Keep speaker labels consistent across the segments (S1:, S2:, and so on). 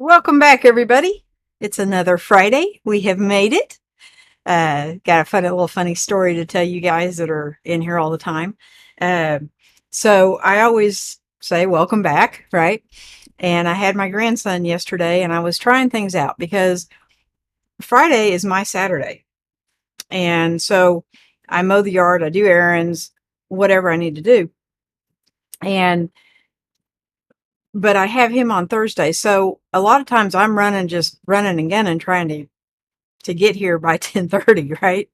S1: Welcome back, everybody. It's another Friday. We have made it. Got a little funny story to tell you guys that are in here all the time. Uh, so I always say welcome back, right? And I had my grandson yesterday, and I was trying things out because Friday is my Saturday, and so I mow the yard, I do errands, whatever I need to do, and but I have him on Thursday. So a lot of times I'm just running and gunning, trying to get here by 10:30, right?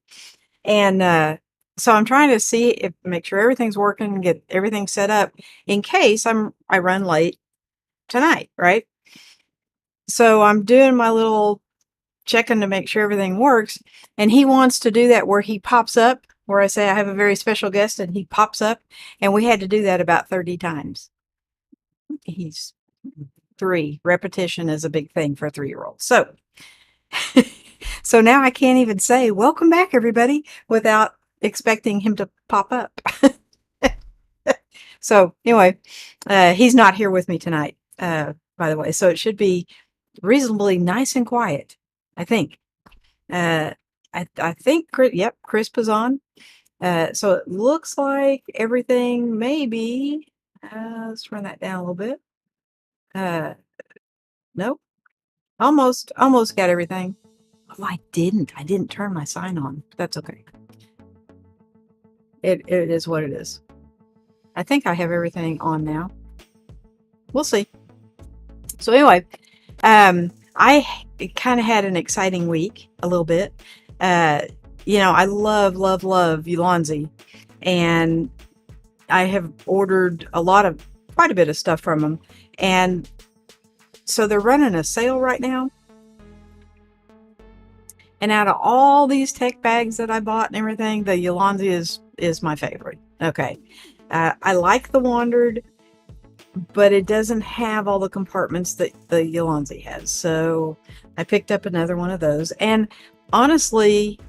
S1: And so I'm trying to make sure everything's working, get everything set up in case I run late tonight, right? So I'm doing my little checking to make sure everything works, and he wants to do that where he pops up, where I say I have a very special guest and he pops up, and we had to do that about 30 times. He's 3. Repetition is a big thing for a 3-year-old. So so now I can't even say welcome back, everybody, without expecting him to pop up. So anyway, he's not here with me tonight, by the way, so it should be reasonably nice and quiet, I think. I think yep, crisp is on. So it looks like everything maybe let's run that down a little bit. Nope, almost got everything. Oh, I didn't turn my sign on. That's okay. It is what it is. I think I have everything on now. We'll see. So anyway, I kind of had an exciting week a little bit. I love Ulanzi, and I have ordered quite a bit of stuff from them, and so they're running a sale right now. And out of all these tech bags that I bought and everything, the Ulanzi is my favorite. Okay. I like the Wandered, but it doesn't have all the compartments that the Ulanzi has. So I picked up another one of those. And honestly,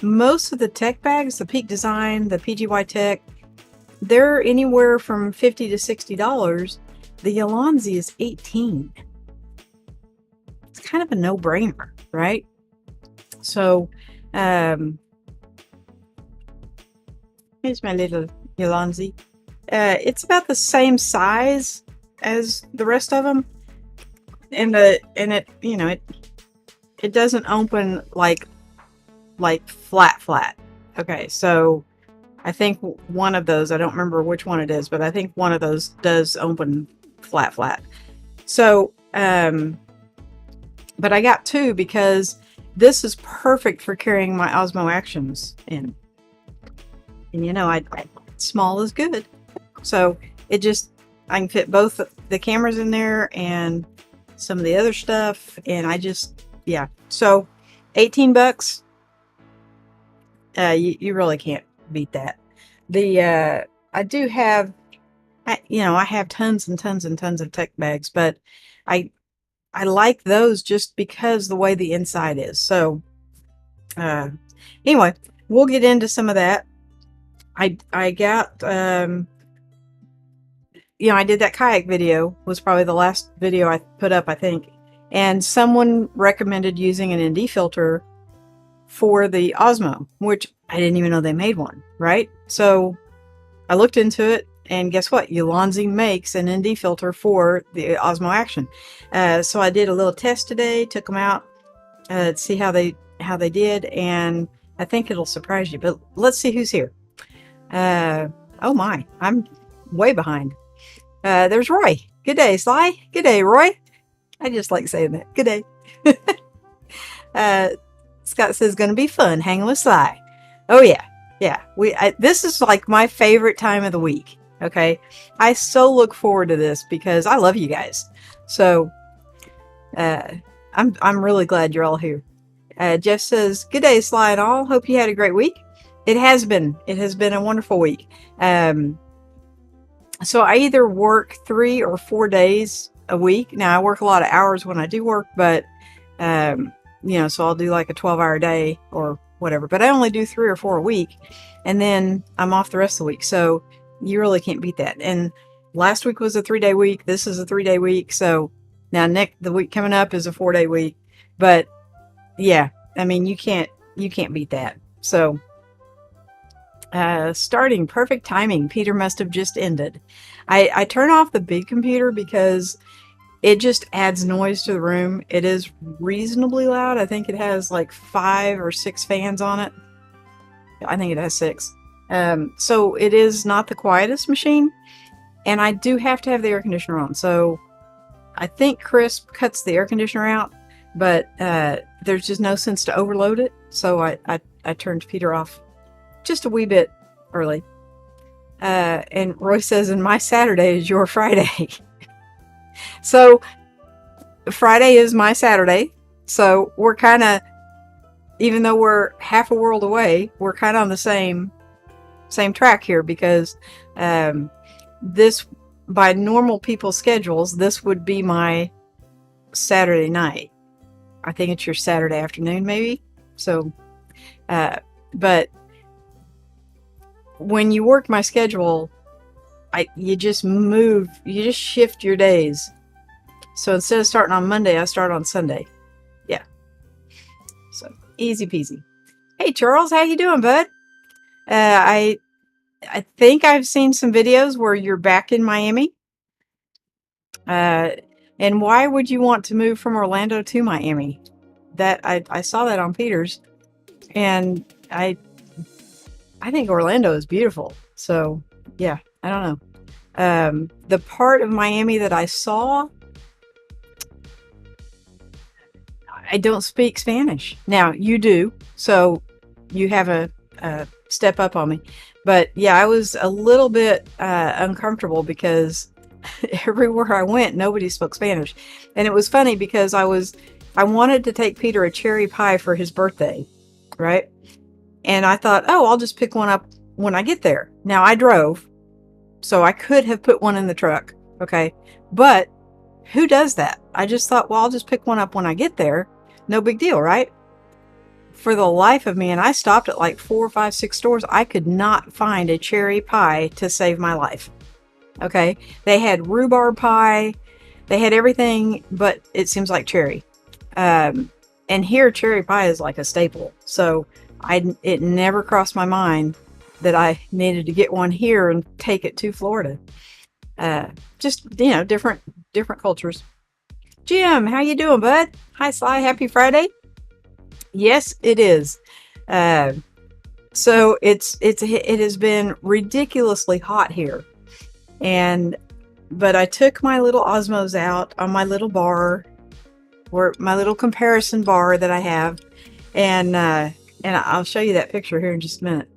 S1: most of the tech bags, the Peak Design, the PGY Tech, they're anywhere from $50 to $60. The Ulanzi is $18. It's kind of a no-brainer, right? So, here's my little Ulanzi. It's about the same size as the rest of them, and it doesn't open like flat. Okay, so I think one of those, I don't remember which one it is, but I think one of those does open flat. So, but I got 2 because this is perfect for carrying my Osmo Actions in. And I small is good. So I can fit both the cameras in there and some of the other stuff. And yeah. So $18. You really can't beat that. I do have, I have tons and tons and tons of tech bags, but I like those just because the way the inside is. So, anyway, we'll get into some of that. I got, I did that kayak video, was probably the last video I put up, I think. And someone recommended using an ND filter for the Osmo, which I didn't even know they made one, right? So I looked into it. And guess what? Ulanzi makes an ND filter for the Osmo Action. So I did a little test today, took them out to see how they did, and I think it'll surprise you. But let's see who's here. Oh my, I'm way behind. There's Roy. Good day, Sly. Good day, Roy. I just like saying that. Good day. Scott says, gonna be fun hanging with Sly. Oh yeah. This is like my favorite time of the week. Okay, I so look forward to this because I love you guys. So I'm really glad you're all here. Jeff says, good day, Sly and all. Hope you had a great week. It has been a wonderful week. So I either work 3 or 4 days a week. Now I work a lot of hours when I do work, but so I'll do like a 12-hour day or whatever, but I only do 3 or 4 a week, and then I'm off the rest of the week. So you really can't beat that. And last week was a 3-day week. This is a 3-day week. So Now, the week coming up is a 4-day week, but yeah, I mean, you can't beat that. So, starting perfect timing. Peter must have just ended. I turn off the big computer because it just adds noise to the room. It is reasonably loud. I think it has like 5 or 6 fans on it. I think it has 6. So it is not the quietest machine, and I do have to have the air conditioner on. So I think Chris cuts the air conditioner out, but there's just no sense to overload it. So I turned Peter off just a wee bit early. And Roy says, and my Saturday is your Friday. So Friday is my Saturday. So we're kind of, even though we're half a world away, we're kind of on the same track here, because this, by normal people's schedules, this would be my Saturday night. I think it's your Saturday afternoon, maybe. So, but when you work my schedule, you just shift your days. So instead of starting on Monday, I start on Sunday. Yeah. So easy peasy. Hey Charles, how you doing, bud? I think I've seen some videos where you're back in Miami. And why would you want to move from Orlando to Miami? That I saw that on Peter's, and I think Orlando is beautiful. So yeah, I don't know. The part of Miami that I saw, I don't speak Spanish. Now you do, so you have a step up on me. But yeah, I was a little bit uncomfortable because everywhere I went, nobody spoke Spanish. And it was funny because I wanted to take Peter a cherry pie for his birthday, right? And I thought, oh, I'll just pick one up when I get there. Now I drove, so I could have put one in the truck, okay? But who does that? I just thought, well, I'll just pick one up when I get there. No big deal, right? For the life of me, and I stopped at like 4, 5, 6 stores, I could not find a cherry pie to save my life. Okay, they had rhubarb pie, they had everything, but it seems like cherry. And here, cherry pie is like a staple. So it never crossed my mind that I needed to get one here and take it to Florida. Just, different cultures. Jim, how you doing, bud? Hi, Sly. Happy Friday. Yes, it is. So it has been ridiculously hot here. But I took my little Osmos out on my little bar, or my little comparison bar that I have, and I'll show you that picture here in just a minute.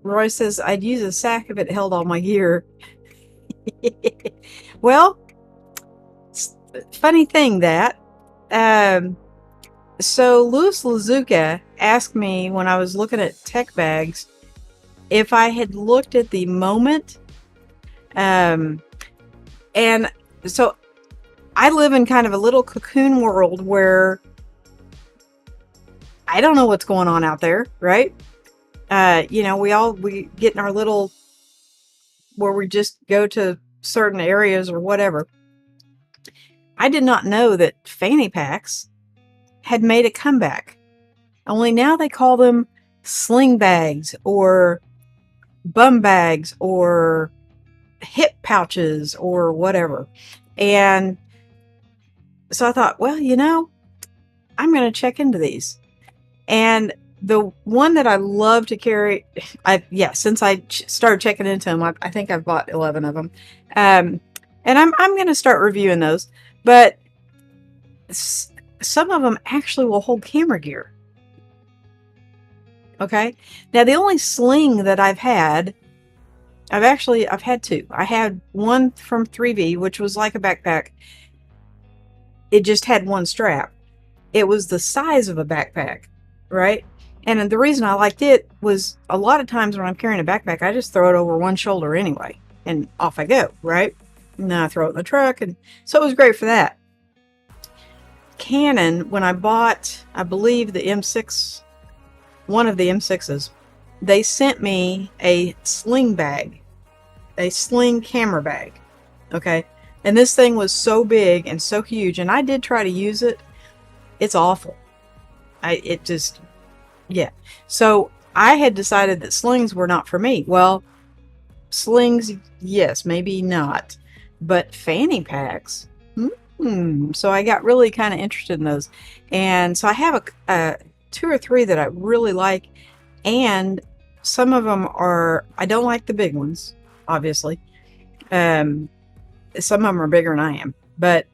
S1: Roy says I'd use a sack if it held all my gear. Well, funny thing that. So Louis Lazuka asked me when I was looking at tech bags if I had looked at the Moment. And so I live in kind of a little cocoon world where I don't know what's going on out there, right? We get in our little, where we just go to certain areas or whatever. I did not know that fanny packs had made a comeback. Only now they call them sling bags or bum bags or hip pouches or whatever. And so I thought, well, I'm going to check into these. And the one that I love to carry, since I started checking into them, I think I've bought 11 of them. And I'm going to start reviewing those. But some of them actually will hold camera gear. Okay. Now, the only sling that I've had, I've had 2. I had one from 3V, which was like a backpack. It just had one strap. It was the size of a backpack, right? And the reason I liked it was a lot of times when I'm carrying a backpack, I just throw it over one shoulder anyway, and off I go, right? And then I throw it in the truck, and so it was great for that. Canon, when I bought, I believe the M6, one of the M6s, they sent me a sling bag, a sling camera bag. Okay. And this thing was so big and so huge, and I did try to use it. It's awful. It just, yeah. So I had decided that slings were not for me. Well, slings, yes, maybe not, but fanny packs. So I got really kind of interested in those, and so I have a two or three that I really like, and some of them are, I don't like the big ones, obviously. Um, some of them are bigger than I am, but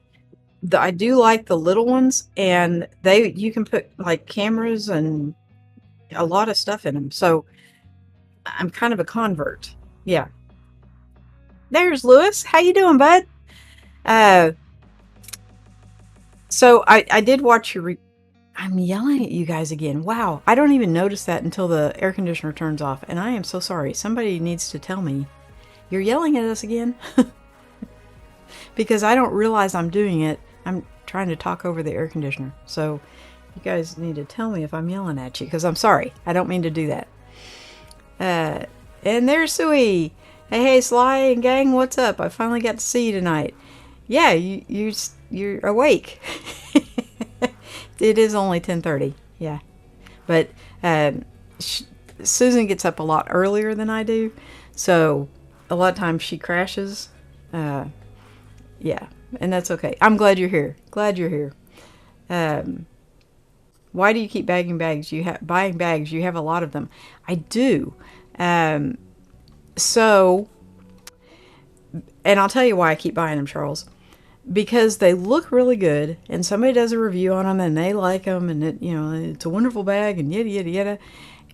S1: I do like the little ones, and you can put like cameras and a lot of stuff in them. So I'm kind of a convert. Yeah. There's Lewis. How you doing, bud? Uh, so I did watch your. I'm yelling at you guys again. Wow, I don't even notice that until the air conditioner turns off, and I am so sorry. Somebody needs to tell me you're yelling at us again, because I don't realize I'm doing it. I'm trying to talk over the air conditioner, so you guys need to tell me if I'm yelling at you, because I'm sorry. I don't mean to do that. And there's Sui. Hey, Sly and gang, what's up? I finally got to see you tonight. Yeah, you're awake. It is only 10:30. Yeah, but Susan gets up a lot earlier than I do, so a lot of times she crashes. Yeah, and that's okay. I'm glad you're here. Glad you're here. Why do you keep buying bags? Buying bags. You have a lot of them. I do. So, and I'll tell you why I keep buying them, Charles. Because they look really good, and somebody does a review on them, and they like them, and it's a wonderful bag, and yada yada yada.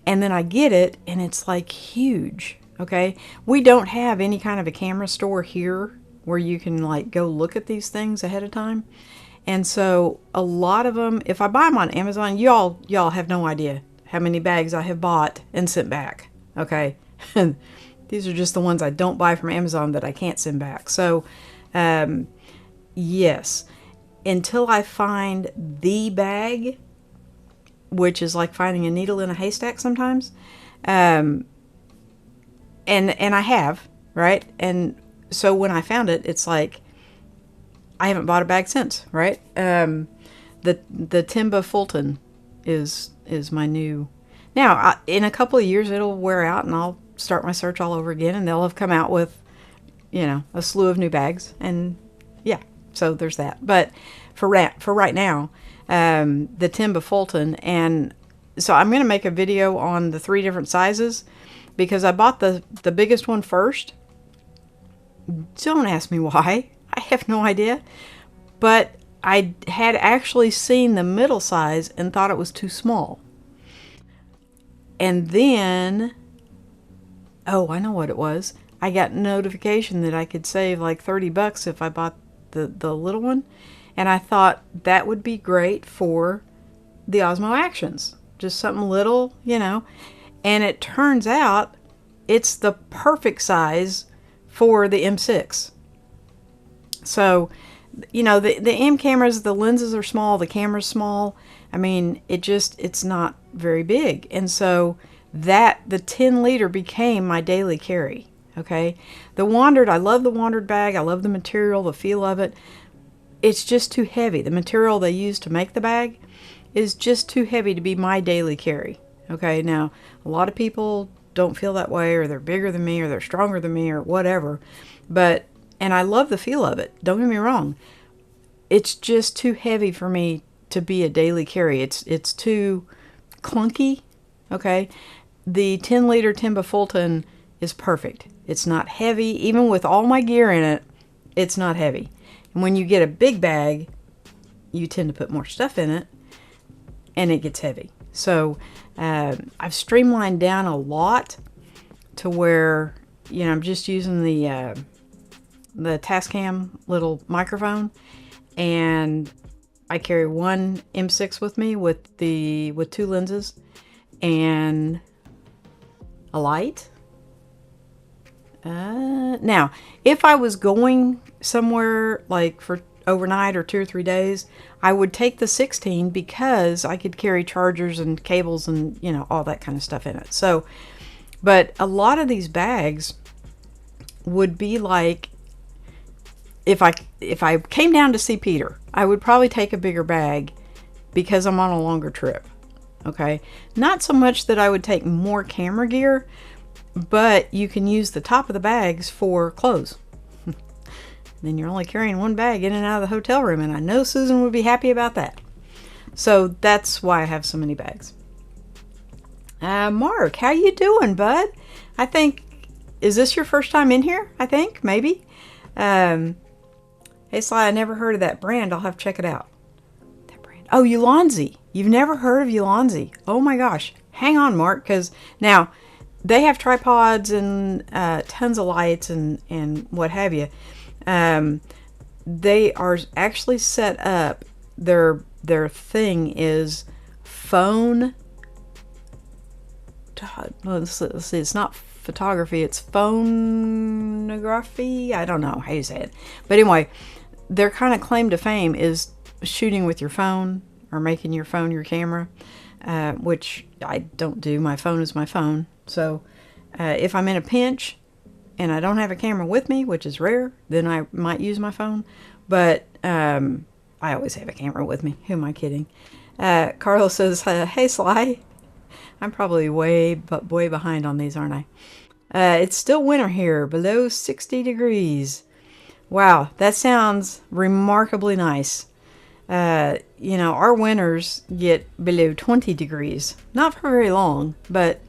S1: And then I get it, and it's like huge. Okay, we don't have any kind of a camera store here where you can like go look at these things ahead of time. And so a lot of them, if I buy them on Amazon, y'all have no idea how many bags I have bought and sent back. Okay. These are just the ones I don't buy from Amazon that I can't send back. So, yes, until I find the bag, which is like finding a needle in a haystack sometimes. And I have, right? And so when I found it, it's like, I haven't bought a bag since, right? The Timba Fulton is my new. Now, in a couple of years, it'll wear out, and I'll start my search all over again, and they'll have come out with, a slew of new bags, and yeah, so there's that. But for right now, the Timba Fulton, and so I'm going to make a video on the 3 different sizes, because I bought the biggest one first. Don't ask me why. I have no idea. But I had actually seen the middle size and thought it was too small. And then, oh, I know what it was. I got notification that I could save like $30 if I bought the little one. And I thought that would be great for the Osmo Actions. Just something little, And it turns out it's the perfect size for the M6. So, the M cameras, the lenses are small, the camera's small. I mean, it's not very big. And so the 10 liter became my daily carry. Okay. The Wandered, I love the Wandered bag. I love the material, the feel of it. It's just too heavy. The material they use to make the bag is just too heavy to be my daily carry. Okay. Now, a lot of people don't feel that way, or they're bigger than me, or they're stronger than me, or whatever. And I love the feel of it. Don't get me wrong. It's just too heavy for me to be a daily carry. It's too clunky. Okay. The 10 liter Timba Fulton is perfect. It's not heavy. Even with all my gear in it, it's not heavy. And when you get a big bag, you tend to put more stuff in it, and it gets heavy. So I've streamlined down a lot to where, I'm just using the Tascam little microphone, and I carry one M6 with me with 2 lenses and a light. Now, if I was going somewhere like for overnight or 2 or 3 days, I would take the 16 because I could carry chargers and cables and, all that kind of stuff in it. So, but a lot of these bags would be like if I came down to see Peter, I would probably take a bigger bag because I'm on a longer trip. Okay, not so much that I would take more camera gear, but you can use the top of the bags for clothes. Then you're only carrying one bag in and out of the hotel room, and I know Susan would be happy about that. So that's why I have so many bags. Mark, how you doing, bud? I think, is this your first time in here? I think, maybe. Hey, Sly, I never heard of that brand. I'll have to check it out. That brand. Oh, Ulanzi. You've never heard of Ulanzi? Oh my gosh. Hang on, Mark, because now they have tripods and tons of lights and what have you. They are actually set up. Their thing is phone. Let's see. It's not photography. It's phonography. I don't know how you say it. But anyway, their kind of claim to fame is shooting with your phone or making your phone your camera, which I don't do. My phone is my phone. So if I'm in a pinch and I don't have a camera with me, which is rare, then I might use my phone. But I always have a camera with me. Who am I kidding? Carlos says, hey, Sly. I'm probably way behind on these, aren't I? It's still winter here, below 60 degrees. Wow, that sounds remarkably nice. Our winters get below 20 degrees. Not for very long, but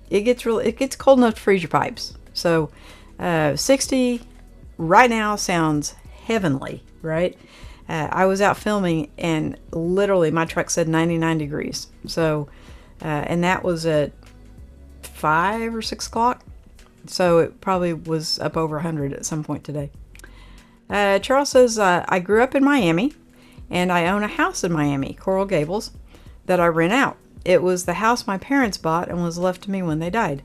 S1: it gets cold enough to freeze your pipes. So 60 right now sounds heavenly, right? I was out filming and literally my truck said 99 degrees. So, and that was at 5 or 6 o'clock. So it probably was up over 100 at some point today. Charles says, I grew up in Miami and I own a house in Miami, Coral Gables, that I rent out. It was the house my parents bought and was left to me when they died.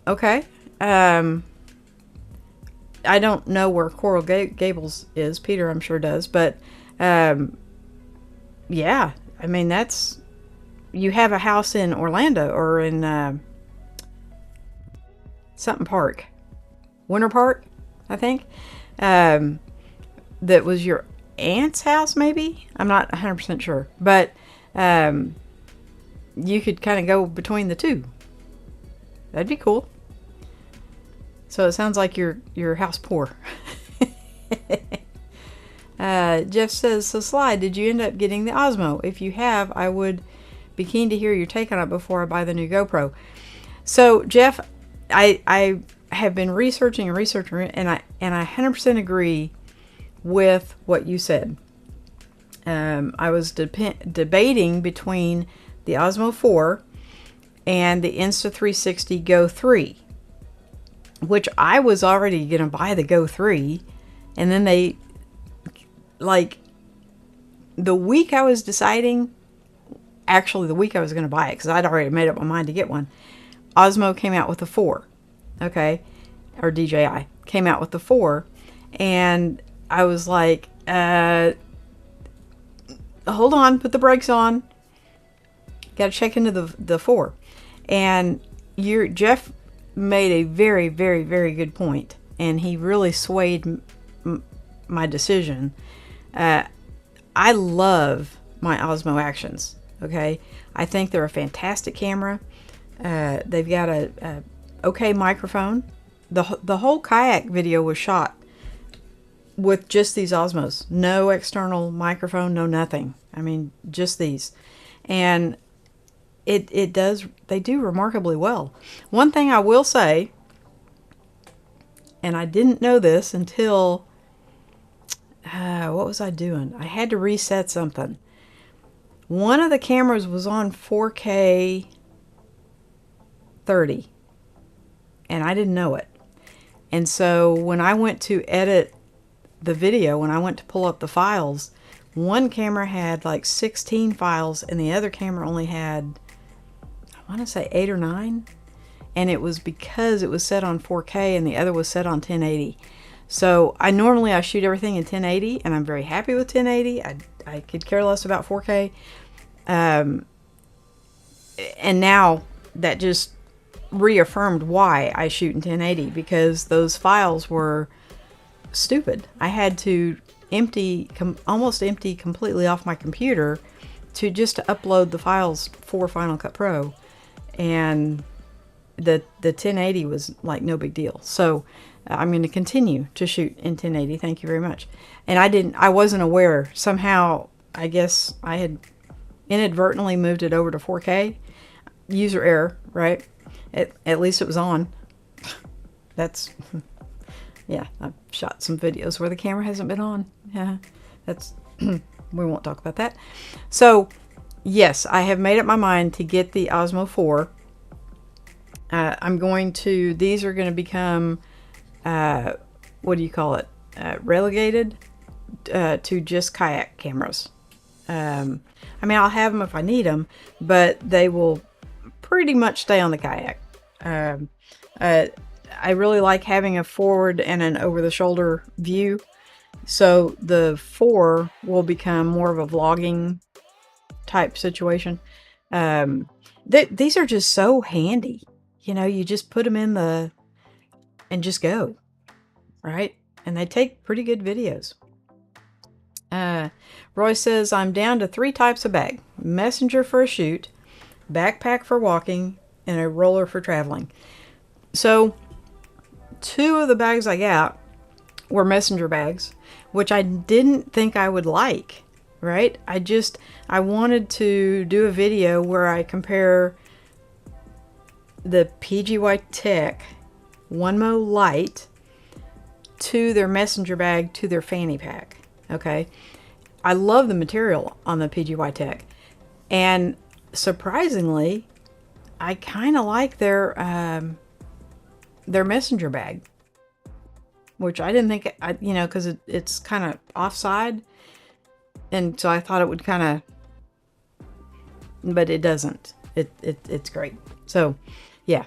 S1: Okay. I don't know where Coral Gables is. Peter, I'm sure, does. But, yeah. I mean, you have a house in Orlando or in something park. Winter Park, I think. That was your aunt's house, maybe? I'm not 100% sure. But you could kind of go between the two. That'd be cool. So it sounds like you're house poor. Jeff says, so Sly, did you end up getting the Osmo? If you have, I would be keen to hear your take on it before I buy the new GoPro. So Jeff, I have been researching and I 100% agree with what you said. I was debating between the Osmo 4 and the Insta360 Go 3, which I was already going to buy the Go 3, and then they, like, the week I was deciding, actually the week I was going to buy it, because I'd already made up my mind to get one, Osmo came out with the 4, okay, or DJI came out with the 4, and I was like, hold on, put the brakes on, got to check into the 4, and Jeff made a very, very, very good point, and he really swayed my decision. I love my Osmo Actions, okay? I think they're a fantastic camera. They've got a okay microphone. The whole kayak video was shot with just these Osmos. No external microphone, no nothing. I mean, just these. And they do remarkably well. One thing I will say, and I didn't know this until, what was I doing? I had to reset something. One of the cameras was on 4K 30, and I didn't know it. And so when I went to edit the video, when I went to pull up the files, one camera had like 16 files and the other camera only had, I want to say 8 or 9, and it was because it was set on 4K and the other was set on 1080. So I shoot everything in 1080, and I'm very happy with 1080. I could care less about 4K. And now that just reaffirmed why I shoot in 1080, because those files were stupid. I had to almost empty completely off my computer to upload the files for Final Cut Pro, and the 1080 was like no big deal. So I'm going to continue to shoot in 1080. Thank you very much. And I wasn't aware. Somehow, I guess I had inadvertently moved it over to 4K. User error, right? At least it was on. That's, yeah, I've shot some videos where the camera hasn't been on. Yeah, that's, we won't talk about that. So, yes, I have made up my mind to get the Osmo 4. These are going to become, what do you call it? Relegated to just kayak cameras. I mean, I'll have them if I need them, but they will pretty much stay on the kayak. I really like having a forward and an over-the-shoulder view. So the 4 will become more of a vlogging type situation. These are just so handy. You know, you just put them in and just go, right? And they take pretty good videos. Roy says, I'm down to 3 types of bag. Messenger for a shoot, backpack for walking, and a roller for traveling. So 2 of the bags I got were messenger bags, which I didn't think I would like, right? I wanted to do a video where I compare the PGY Tech Onemo Lite to their messenger bag to their fanny pack. Okay, I love the material on the PGY Tech, and surprisingly, I kind of like their messenger bag, which I didn't think, because it's kind of offside, and so I thought it would kind of, but it doesn't. It's great. So, yeah.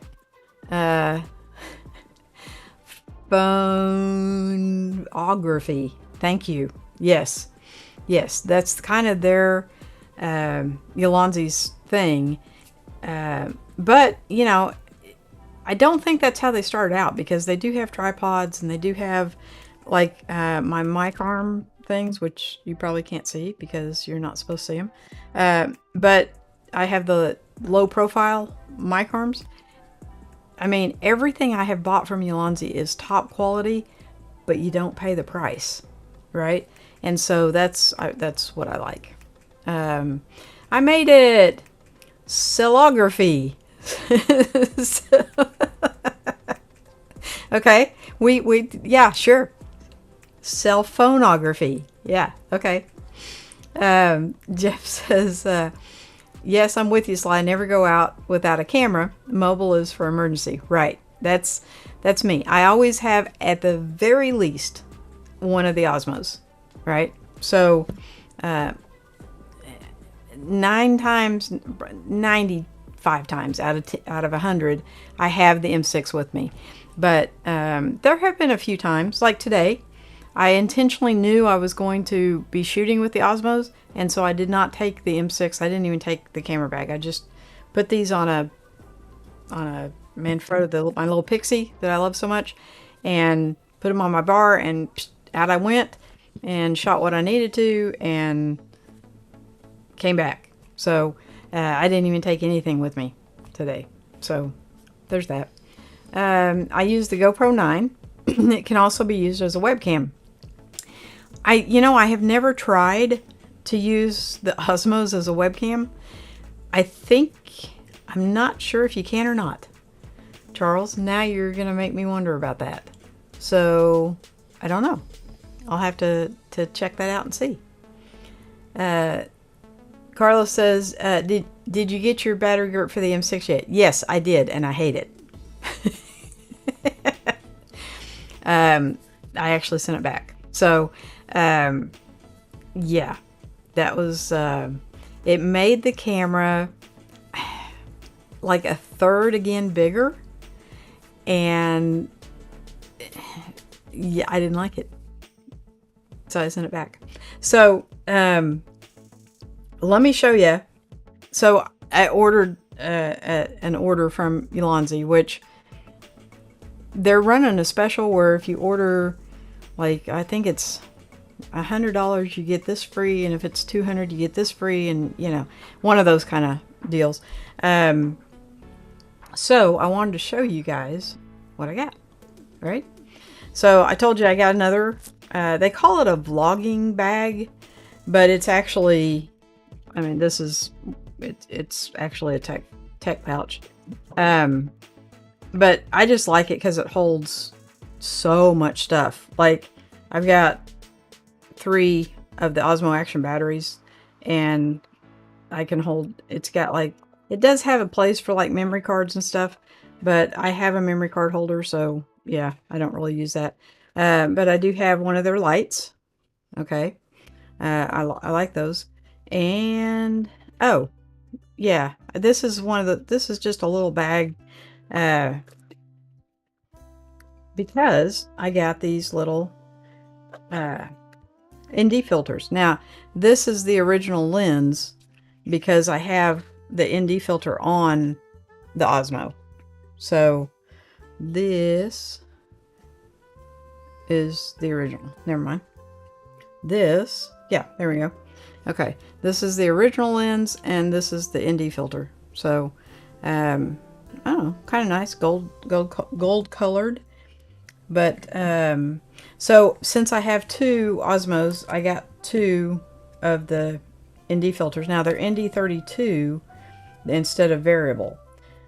S1: Phonography. Thank you. Yes, that's kind of their Ulanzi's thing. But, I don't think that's how they started out, because they do have tripods and they do have like my mic arm things, which you probably can't see because you're not supposed to see them. But I have the low profile mic arms. I mean, everything I have bought from Ulanzi is top quality, but you don't pay the price, right? And so that's what I like. I made it. Cellography. Okay. Yeah, sure. Cell phonography. Yeah. Okay. Jeff says, yes, I'm with you, Sly. Never go out without a camera. Mobile is for emergency. Right. That's me. I always have, at the very least, one of the Osmos. Right. So, 95 times out of 100, I have the M6 with me. But there have been a few times, like today, I intentionally knew I was going to be shooting with the Osmos, and so I did not take the M6. I didn't even take the camera bag. I just put these on a Manfrotto, my little Pixie that I love so much, and put them on my bar, and out I went and shot what I needed to and came back. So I didn't even take anything with me today. So there's that. I use the GoPro 9. It can also be used as a webcam. I have never tried to use the Osmos as a webcam. I'm not sure if you can or not. Charles, now you're going to make me wonder about that. So, I don't know. I'll have to check that out and see. Carlos says, did you get your battery grip for the M6 yet? Yes, I did, and I hate it. I actually sent it back. So, yeah, that was, it made the camera like a third again bigger, and yeah, I didn't like it. So I sent it back. So, let me show you. So I ordered an order from Ulanzi, which they're running a special where if you order Like, I think it's $100 you get this free, and if it's 200 you get this free, and you know, one of those kind of deals. So I wanted to show you guys what I got, right? So I told you I got another, they call it a vlogging bag, but it's actually, I mean, this is, it's actually a tech pouch. But I just like it because it holds so much stuff. Like, I've got 3 of the Osmo Action batteries, and I can hold, it's got like, it does have a place for like memory cards and stuff, but I have a memory card holder, so yeah, I don't really use that. But I do have one of their lights. Okay. I like those. And, oh, yeah, this is this is just a little bag, because I got these little, ND filters. Now, this is the original lens because I have the ND filter on the Osmo. So this is the original. Never mind. This, yeah, there we go. Okay, this is the original lens, and this is the ND filter. So, I don't know, kind of nice, gold colored. But so since I have 2 Osmos, I got 2 of the ND filters. Now they're ND32 instead of variable,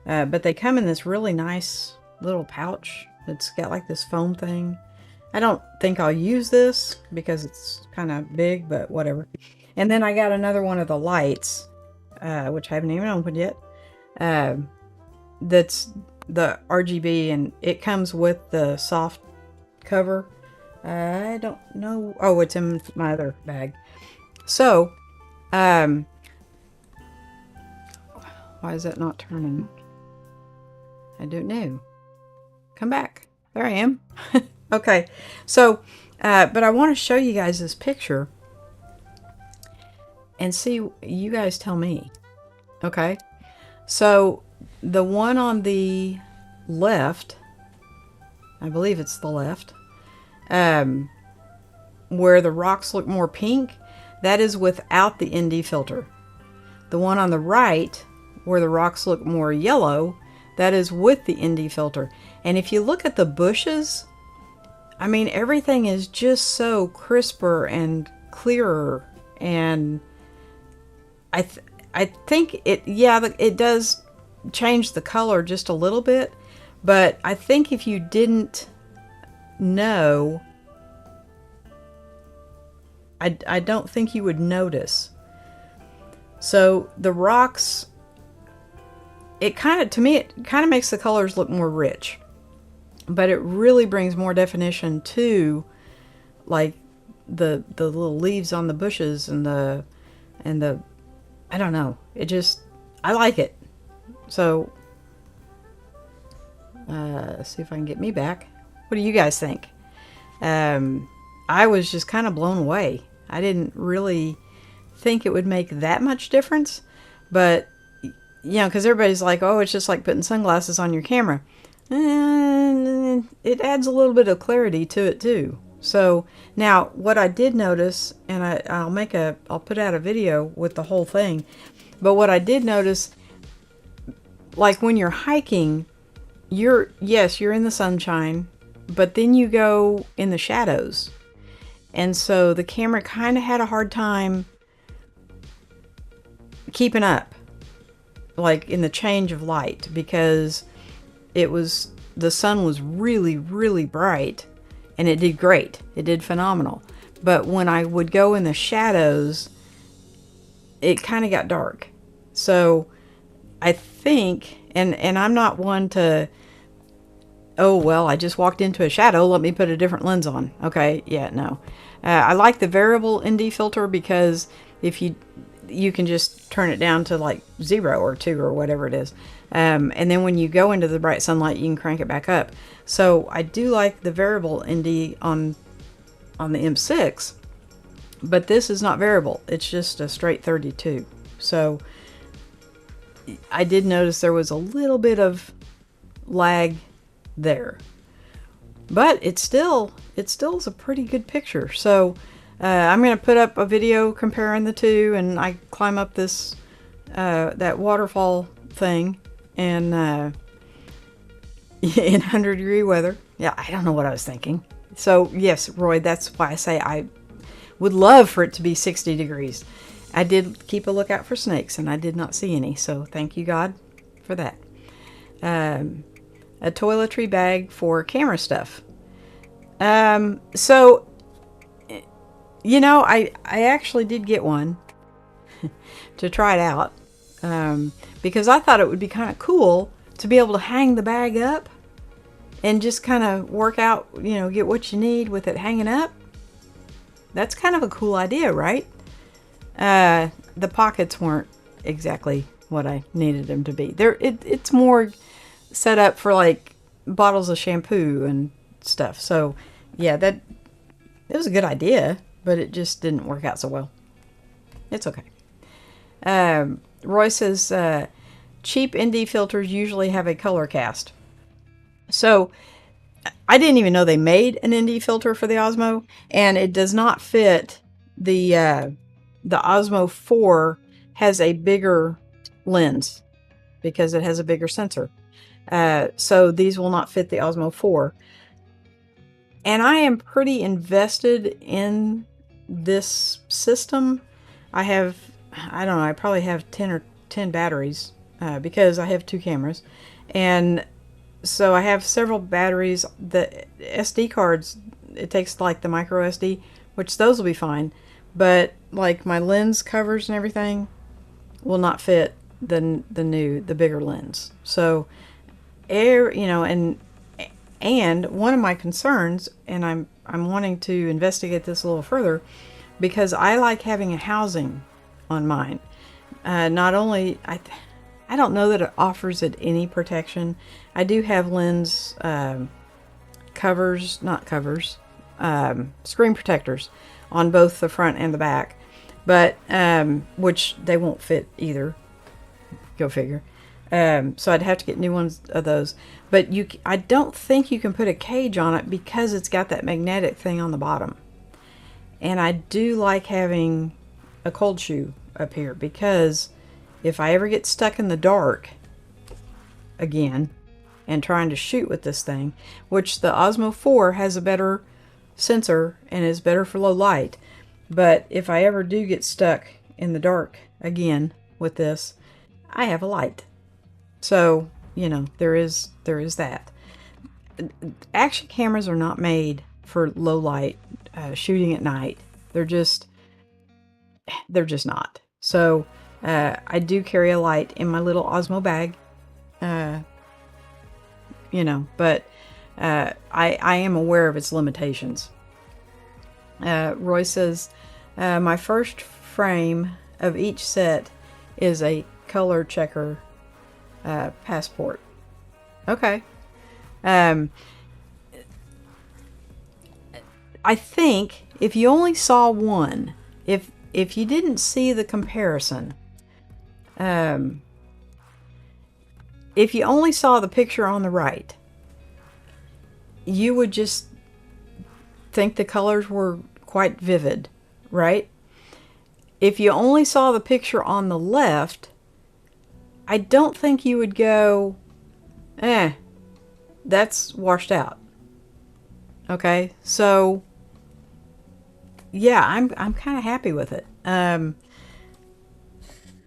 S1: but they come in this really nice little pouch. It's got like this foam thing. I don't think I'll use this because it's kind of big, but whatever. And then I got another one of the lights, which I haven't even opened yet. That's the RGB, and it comes with the soft cover. I don't know. Oh, it's in my other bag. So, why is that not turning? I don't know. Come back. There I am. Okay. So, but I want to show you guys this picture and see, you guys tell me. Okay. So, the one on the left, I believe it's the left, where the rocks look more pink, that is without the ND filter. The one on the right, where the rocks look more yellow, that is with the ND filter. And if you look at the bushes, I mean, everything is just so crisper and clearer. And I think it, yeah, it does change the color just a little bit, but I think if you didn't know, I don't think you would notice. So the rocks, it kind of, to me, it kind of makes the colors look more rich, but it really brings more definition to like the little leaves on the bushes and the I don't know, it just, I like it. So see if I can get me back. What do you guys think? I was just kind of blown away. I didn't really think it would make that much difference, but you know, because everybody's like, oh, it's just like putting sunglasses on your camera. And it adds a little bit of clarity to it too. So now what I did notice, and I'll put out a video with the whole thing, but what I did notice, like when you're hiking, yes, you're in the sunshine, but then you go in the shadows. And so the camera kind of had a hard time keeping up, like in the change of light, because the sun was really, really bright, and it did great. It did phenomenal. But when I would go in the shadows, it kind of got dark. So I think, and I'm not one to, oh, well, I just walked into a shadow, let me put a different lens on. Okay, yeah, no. I like the variable ND filter because if you can just turn it down to like 0 or 2 or whatever it is. And then when you go into the bright sunlight, you can crank it back up. So I do like the variable ND on the M6, but this is not variable. It's just a straight 32. So I did notice there was a little bit of lag there. but it still is a pretty good picture. So I'm going to put up a video comparing the two, and I climb up this that waterfall thing, and in 100-degree weather. Yeah, I don't know what I was thinking. So yes, Roy, that's why I say I would love for it to be 60 degrees. I did keep a lookout for snakes, and I did not see any, so thank you, God, for that. A toiletry bag for camera stuff. So, you know, I actually did get one to try it out, because I thought it would be kind of cool to be able to hang the bag up and just kind of work out, you know, get what you need with it hanging up. That's kind of a cool idea, right? The pockets weren't exactly what I needed them to be. It's more set up for like bottles of shampoo and stuff. So yeah, it was a good idea, but it just didn't work out so well. It's okay. Roy says cheap ND filters usually have a color cast. So I didn't even know they made an ND filter for the Osmo, and it does not fit. The Osmo 4 has a bigger lens because it has a bigger sensor. So these will not fit the Osmo 4. And I am pretty invested in this system. I don't know, I probably have 10 batteries because I have 2 cameras. And so I have several batteries. The SD cards, it takes like the micro SD, which those will be fine. But like my lens covers and everything will not fit the bigger lens. So, you know, and one of my concerns, and I'm wanting to investigate this a little further, because I like having a housing on mine. Not only I don't know that it offers it any protection. I do have lens screen protectors on both the front and the back, but which they won't fit either. Go figure. So I'd have to get new ones of those. But I don't think you can put a cage on it because it's got that magnetic thing on the bottom. And I do like having a cold shoe up here, because if I ever get stuck in the dark again and trying to shoot with this thing, which the Osmo 4 has a better sensor and is better for low light, but if I ever do get stuck in the dark again with this, I have a light. So, you know, there is that. Action cameras are not made for low light shooting at night. They're just not. So I do carry a light in my little Osmo bag, you know, but I am aware of its limitations. Roy says, my first frame of each set is a color checker passport. Okay. I think if you only saw one, if you didn't see the comparison, if you only saw the picture on the right, you would just think the colors were quite vivid, right? If you only saw the picture on the left, I don't think you would go, that's washed out. Okay, so yeah, I'm kind of happy with it.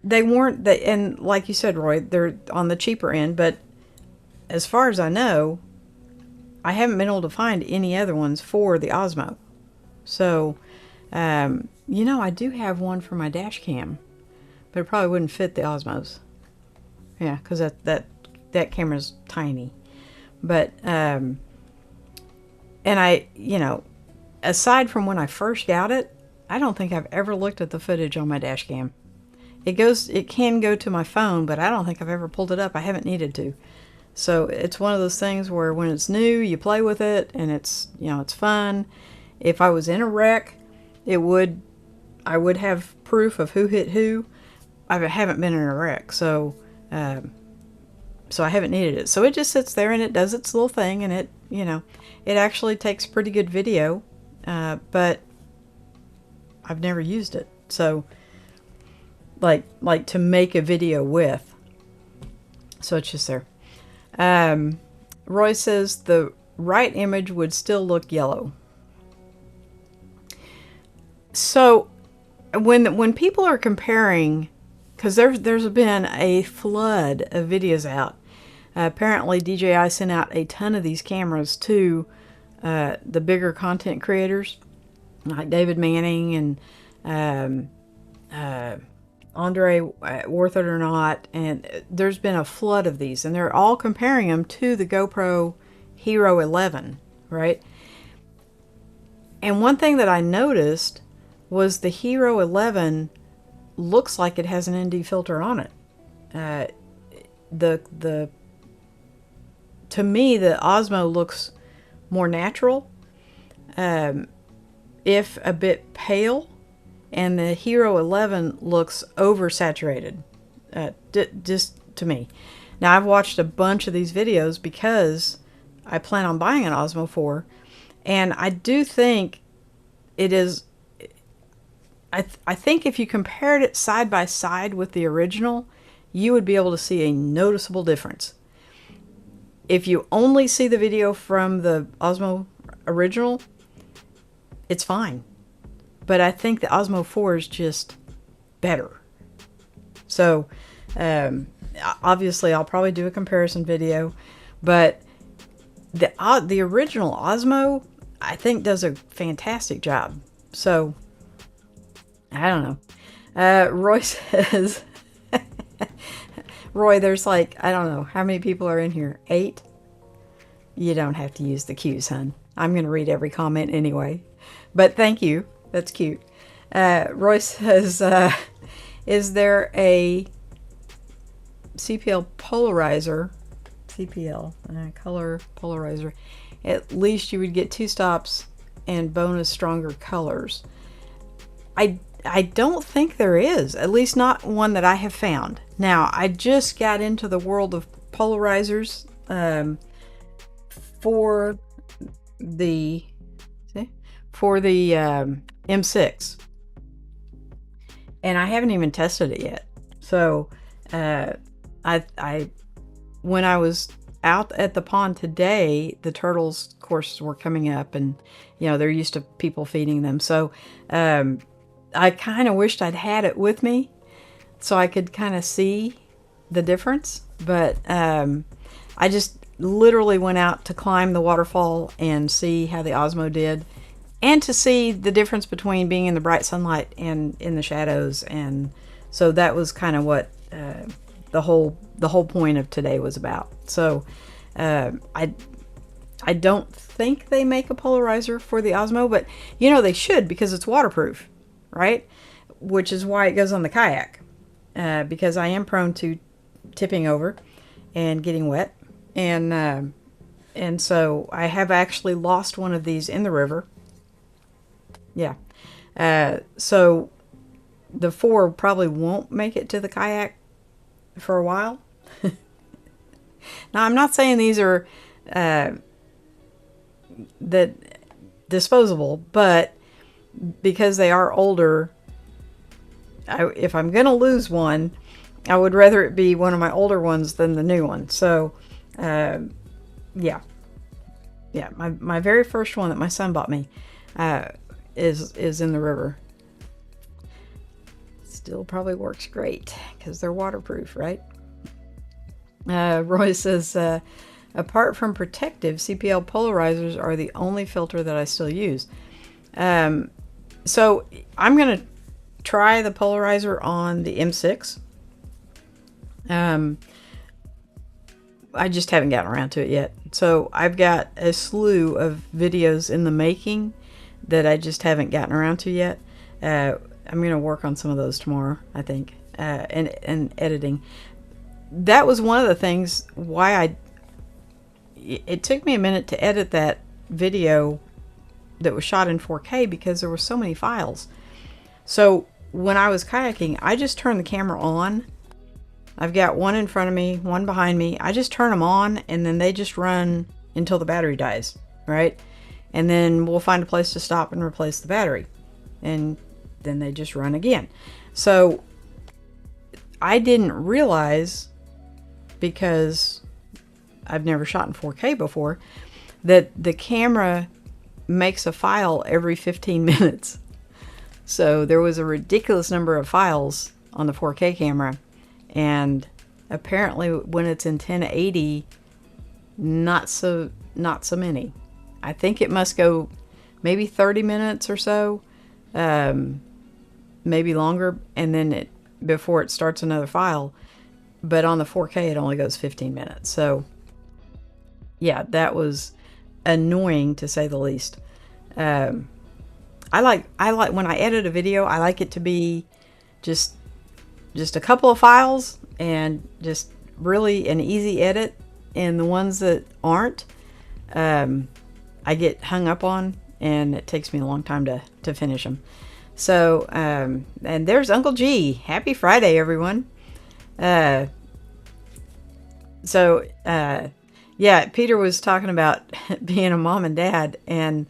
S1: They weren't, and like you said, Roy, they're on the cheaper end, but as far as I know, I haven't been able to find any other ones for the Osmo. So, you know, I do have one for my dash cam, but it probably wouldn't fit the Osmos. Yeah, because that camera's tiny. But, and I, you know, aside from when I first got it, I don't think I've ever looked at the footage on my dash cam. It can go to my phone, but I don't think I've ever pulled it up. I haven't needed to. So it's one of those things where when it's new, you play with it, and it's, you know, it's fun. If I was in a wreck, I would have proof of who hit who. I haven't been in a wreck, so so I haven't needed it. So it just sits there and it does its little thing, and it, you know, it actually takes pretty good video, but I've never used it. So like to make a video with. So it's just there. Roy says the right image would still look yellow. So when people are comparing, because there's been a flood of videos out. Apparently DJI sent out a ton of these cameras to the bigger content creators like David Manning and Andre, Worth It or Not, and there's been a flood of these, and they're all comparing them to the GoPro Hero 11, right? And one thing that I noticed was the Hero 11 looks like it has an ND filter on it. To me, the Osmo looks more natural, if a bit pale, and the Hero 11 looks oversaturated, just to me. Now, I've watched a bunch of these videos because I plan on buying an Osmo 4, and I do think it is. I think if you compared it side by side with the original, you would be able to see a noticeable difference. If you only see the video from the Osmo original, it's fine. But I think the Osmo 4 is just better. So, obviously, I'll probably do a comparison video. But the original Osmo, I think, does a fantastic job. So, I don't know. Roy says, Roy, there's like, I don't know, how many people are in here? 8? You don't have to use the cues, hun. I'm going to read every comment anyway. But thank you. That's cute. Roy says, is there a CPL polarizer, color polarizer? At least you would get 2 stops and bonus stronger colors. I don't think there is, at least not one that I have found. Now, I just got into the world of polarizers for the M6, and I haven't even tested it yet. So I when I was out at the pond today, the turtles, of course, were coming up, and you know, they're used to people feeding them. So I kind of wished I'd had it with me so I could kind of see the difference. But I just literally went out to climb the waterfall and see how the Osmo did, and to see the difference between being in the bright sunlight and in the shadows. And so that was kind of what the whole point of today was about. So I don't think they make a polarizer for the Osmo, but you know, they should, because it's waterproof, right? Which is why it goes on the kayak, because I am prone to tipping over and getting wet, and so I have actually lost one of these in the river. Yeah. So the 4 probably won't make it to the kayak for a while. Now, I'm not saying these are that disposable, but because they are older, if I'm going to lose one, I would rather it be one of my older ones than the new one. So, yeah. My very first one that my son bought me is in the river. Still probably works great because they're waterproof, right? Roy says, apart from protective, CPL polarizers are the only filter that I still use. So I'm going to try the polarizer on the M6. I just haven't gotten around to it yet. So I've got a slew of videos in the making that I just haven't gotten around to yet. I'm going to work on some of those tomorrow, I think, and editing. That was one of the things why it took me a minute to edit that video that was shot in 4K, because there were so many files. So when I was kayaking, I just turned the camera on I've got one in front of me, one behind me. I just turn them on and then they just run until the battery dies, right? And then we'll find a place to stop and replace the battery. And then they just run again. So I didn't realize, because I've never shot in 4K before, that the camera makes a file every 15 minutes. So there was a ridiculous number of files on the 4K camera, and apparently when it's in 1080, not so many. I think it must go maybe 30 minutes or so, maybe longer, and then before it starts another file. But on the 4K it only goes 15 minutes. So yeah, that was annoying to say the least. I like when I edit a video, I like it to be just a couple of files and just really an easy edit. And the ones that aren't, I get hung up on, and it takes me a long time to finish them. So, and there's Uncle G. Happy Friday, everyone. Yeah, Peter was talking about being a mom and dad, and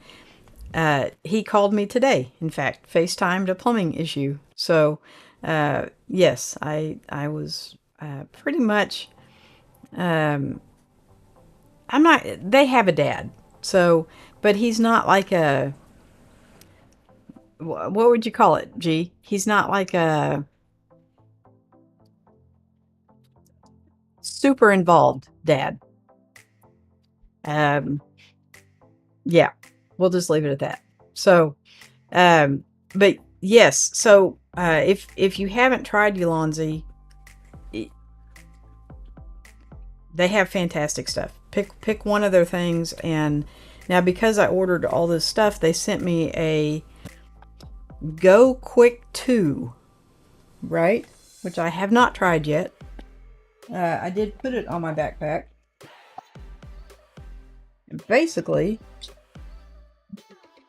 S1: he called me today, in fact, FaceTimed a plumbing issue. So, yes, I was pretty much, they have a dad, so, but he's not like what would you call it, G? He's not like a super involved dad. Yeah, we'll just leave it at that. So, but yes, so if you haven't tried Ulanzi, they have fantastic stuff. Pick one of their things. And now, because I ordered all this stuff, they sent me a Go Quick 2, right? Which I have not tried yet. I did put it on my backpack. And basically,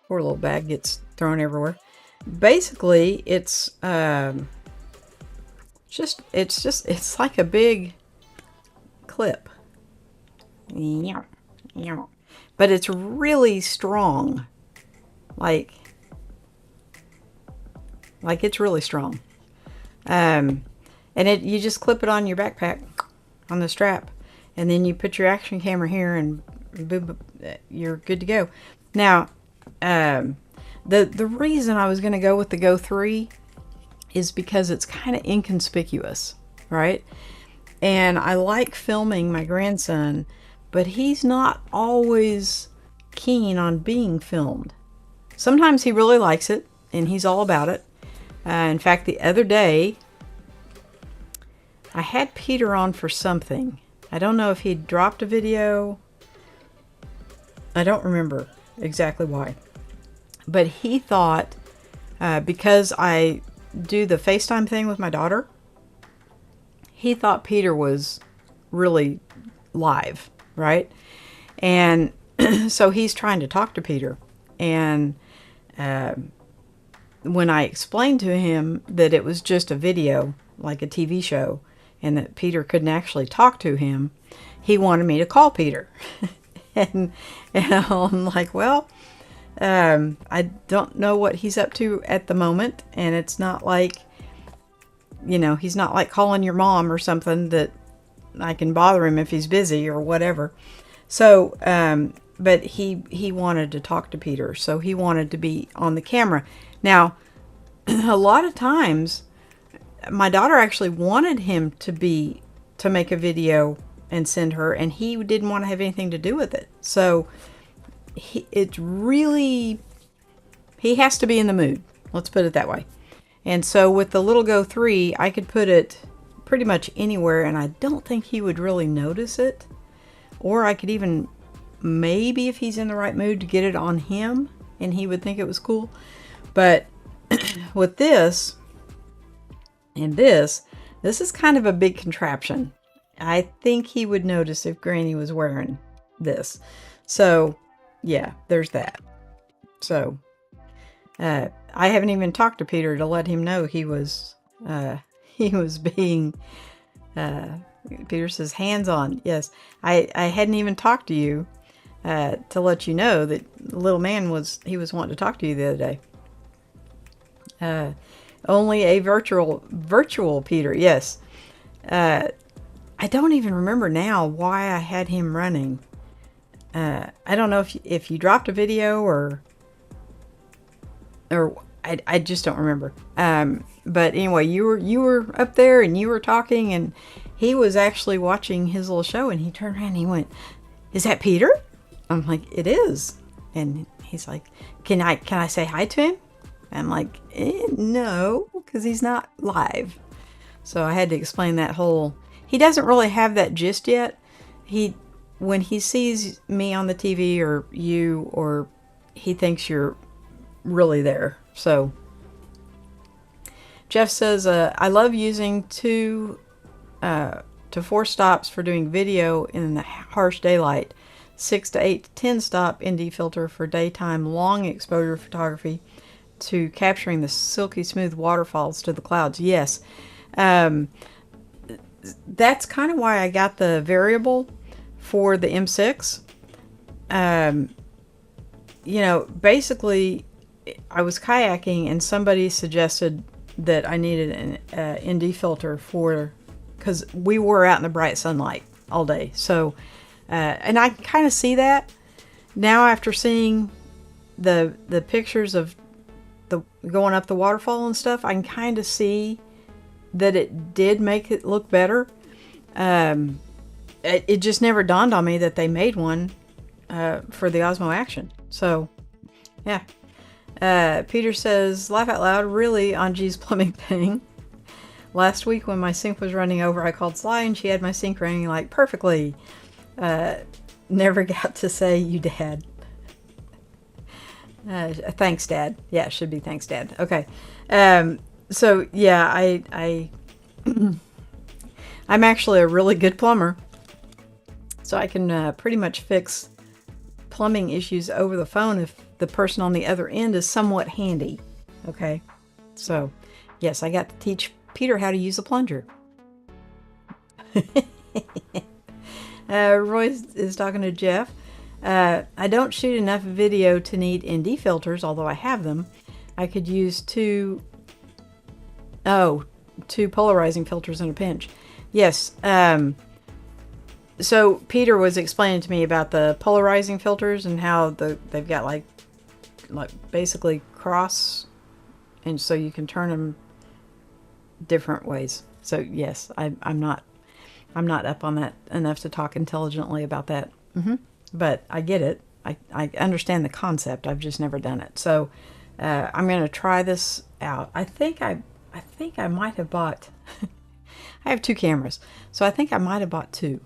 S1: poor little bag gets thrown everywhere. Basically, it's like a big clip. But it's really strong. Like it's really strong. And you just clip it on your backpack, on the strap, and then you put your action camera here, and boom, you're good to go. Now, the reason I was going to go with the Go 3 is because it's kind of inconspicuous, right? And I like filming my grandson, but he's not always keen on being filmed. Sometimes he really likes it, and he's all about it. In fact, the other day, I had Peter on for something. I don't know if he dropped a video. I don't remember exactly why. But he thought, because I do the FaceTime thing with my daughter, he thought Peter was really live, right? And so he's trying to talk to Peter. And when I explained to him that it was just a video, like a TV show, and that Peter couldn't actually talk to him, he wanted me to call Peter. and I'm like, well, I don't know what he's up to at the moment, and it's not like, he's not like calling your mom or something that I can bother him if he's busy or whatever. So, but he wanted to talk to Peter, so he wanted to be on the camera. Now, a lot of times, my daughter actually wanted him to make a video and send her, and he didn't want to have anything to do with it. So he has to be in the mood. Let's put it that way. And so with the little Go 3, I could put it pretty much anywhere, and I don't think he would really notice it. Or I could even, maybe if he's in the right mood, to get it on him, and he would think it was cool. But with this and this is kind of a big contraption. I think he would notice if Granny was wearing this. So, yeah, there's that. So, I haven't even talked to Peter to let him know he was being Peter says, hands on. Yes, I hadn't even talked to you to let you know that the little man was wanting to talk to you the other day. Only a virtual Peter. Yes. I don't even remember now why I had him running. I don't know if you dropped a video or I just don't remember. But anyway, you were up there and you were talking, and he was actually watching his little show, and he turned around and he went, "Is that Peter?" I'm like, "It is." And he's like, "Can I say hi to him?" I'm like, no, because he's not live. So I had to explain that whole. He doesn't really have that gist yet. When he sees me on the TV or you, or he thinks you're really there. So Jeff says, I love using 2 to 4 stops for doing video in the harsh daylight, 6 to 8 to 10 stop ND filter for daytime long exposure photography, to capturing the silky smooth waterfalls to the clouds. Yes. That's kind of why I got the variable for the M6. Basically I was kayaking and somebody suggested that I needed an ND filter because we were out in the bright sunlight all day. So, and I kind of see that now after seeing the pictures of the going up the waterfall and stuff. I can kind of see that it did make it look better. It just never dawned on me that they made one for the Osmo Action. So, yeah. Peter says, laugh out loud, really on G's plumbing thing. Last week when my sink was running over, I called Sly and she had my sink running like perfectly. Never got to say you dad. Thanks, Dad. Yeah, it should be thanks, Dad. Okay. So yeah, I'm actually a really good plumber. So I can pretty much fix plumbing issues over the phone if the person on the other end is somewhat handy. Okay. So yes, I got to teach Peter how to use a plunger. Roy is talking to Jeff. I don't shoot enough video to need ND filters, although I have them. I could use two polarizing filters in a pinch. Yes. So Peter was explaining to me about the polarizing filters and how they've got like basically cross, and so you can turn them different ways. So yes, I'm not up on that enough to talk intelligently about that. But I get it. I understand the concept. I've just never done it. So I'm going to try this out. I think I might have bought. I have 2 cameras, so I think I might have bought 2.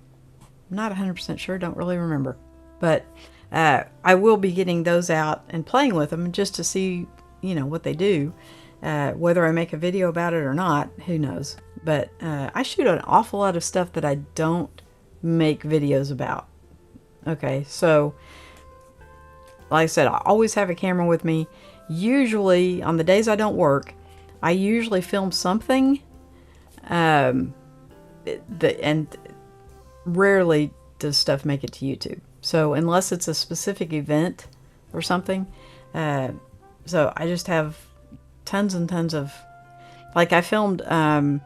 S1: I'm not 100% sure. Don't really remember, but I will be getting those out and playing with them just to see, what they do. Whether I make a video about it or not, who knows? But I shoot an awful lot of stuff that I don't make videos about. Okay, so like I said, I always have a camera with me. Usually, on the days I don't work, I usually film something, and rarely does stuff make it to YouTube. So unless it's a specific event or something, so I just have tons and tons of, like I filmed a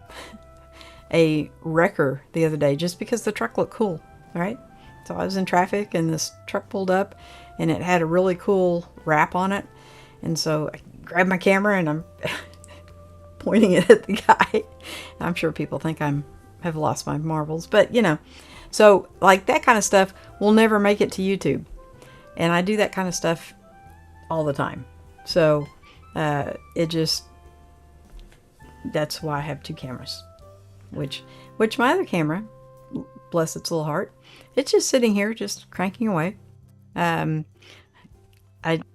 S1: wrecker the other day just because the truck looked cool, right? So I was in traffic and this truck pulled up and it had a really cool wrap on it. And so I grabbed my camera and I'm pointing it at the guy. I'm sure people think have lost my marbles, but so like that kind of stuff will never make it to YouTube. And I do that kind of stuff all the time. So that's why I have 2 cameras, which my other camera, bless its little heart, it's just sitting here, just cranking away. I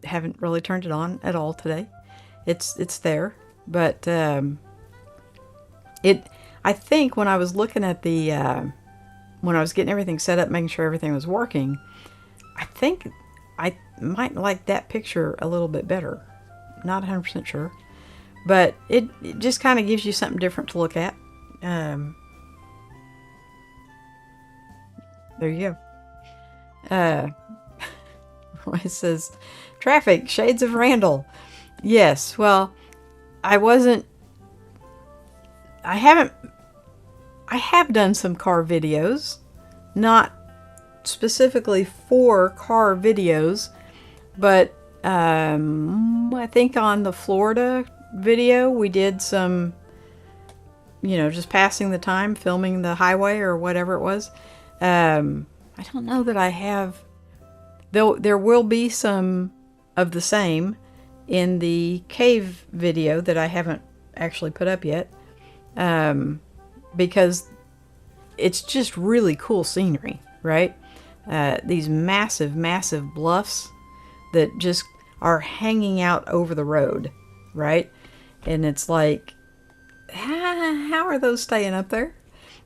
S1: haven't really turned it on at all today. It's there, but I think when I was looking at when I was getting everything set up, making sure everything was working, I think I might like that picture a little bit better. Not 100% sure, but it just kind of gives you something different to look at. there you go. It says, traffic, shades of Randall. Yes, well, I have done some car videos, not specifically for car videos, but I think on the Florida video we did some, just passing the time, filming the highway or whatever it was. I don't know that I have, though there will be some of the same in the cave video that I haven't actually put up yet, because it's just really cool scenery, right? These massive, massive bluffs that just are hanging out over the road, right? And it's like, how are those staying up there?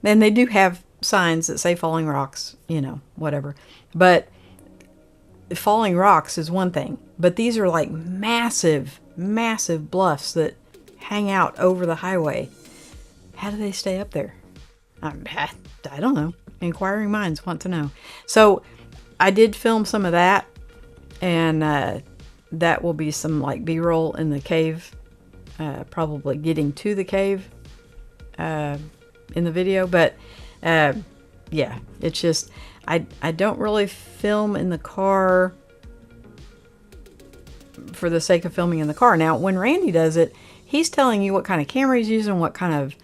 S1: And they do have signs that say falling rocks, whatever. But falling rocks is one thing, but these are like massive, massive bluffs that hang out over the highway. How do they stay up there? I don't know. Inquiring minds want to know. So I did film some of that, and that will be some like B-roll in the cave, probably getting to the cave in the video. But yeah, it's just I don't really film in the car for the sake of filming in the car. Now, when Randy does it, he's telling you what kind of camera he's using, what kind of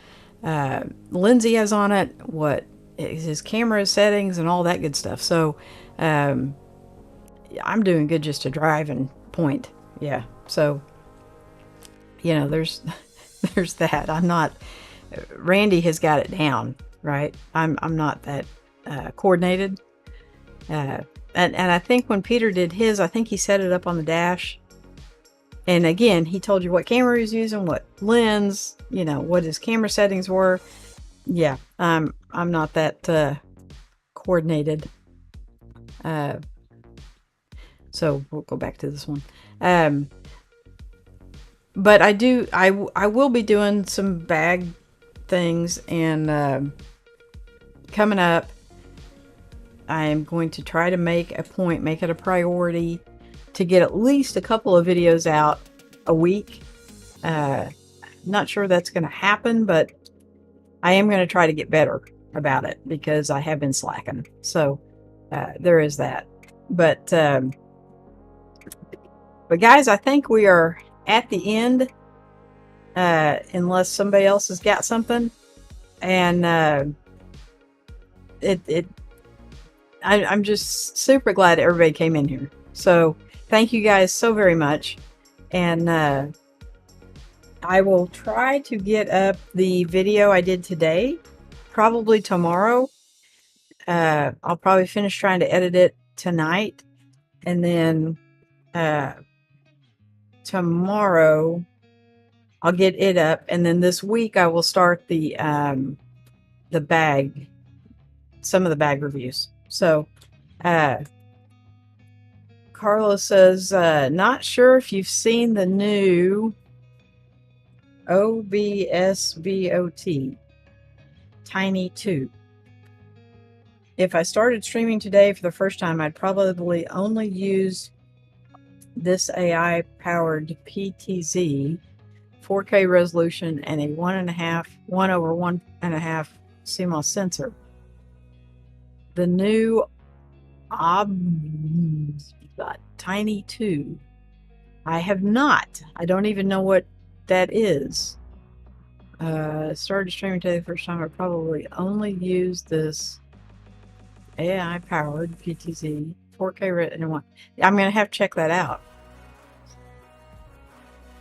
S1: lens he has on it, what his camera settings, and all that good stuff. So I'm doing good just to drive and point. Yeah. So, there's that. I'm not, Randy has got it down, right? I'm not that coordinated. And I think when Peter did his, I think he set it up on the dash. And again, he told you what camera he was using, what lens, what his camera settings were. Yeah, I'm not that coordinated. So we'll go back to this one. But I will be doing some bag things, and coming up, I am going to try to make it a priority to get at least a couple of videos out a week. Not sure that's going to happen, but I am going to try to get better about it because I have been slacking. So there is that. But guys, I think we are at the end, unless somebody else has got something. And I'm just super glad everybody came in here. So thank you guys so very much. And I will try to get up the video I did today, probably tomorrow. I'll probably finish trying to edit it tonight. And then tomorrow I'll get it up. And then this week I will start the bag, some of the bag reviews. So Carlos says, not sure if you've seen the new OBSBOT Tiny 2. If I started streaming today for the first time, I'd probably only use this AI-powered PTZ, 4K resolution, and a 1/1.5 CMOS sensor. The new Tiny 2. I have not. I don't even know what that is. Started streaming today the first time. I probably only use this AI-powered PTZ 4K and one. I'm going to have to check that out.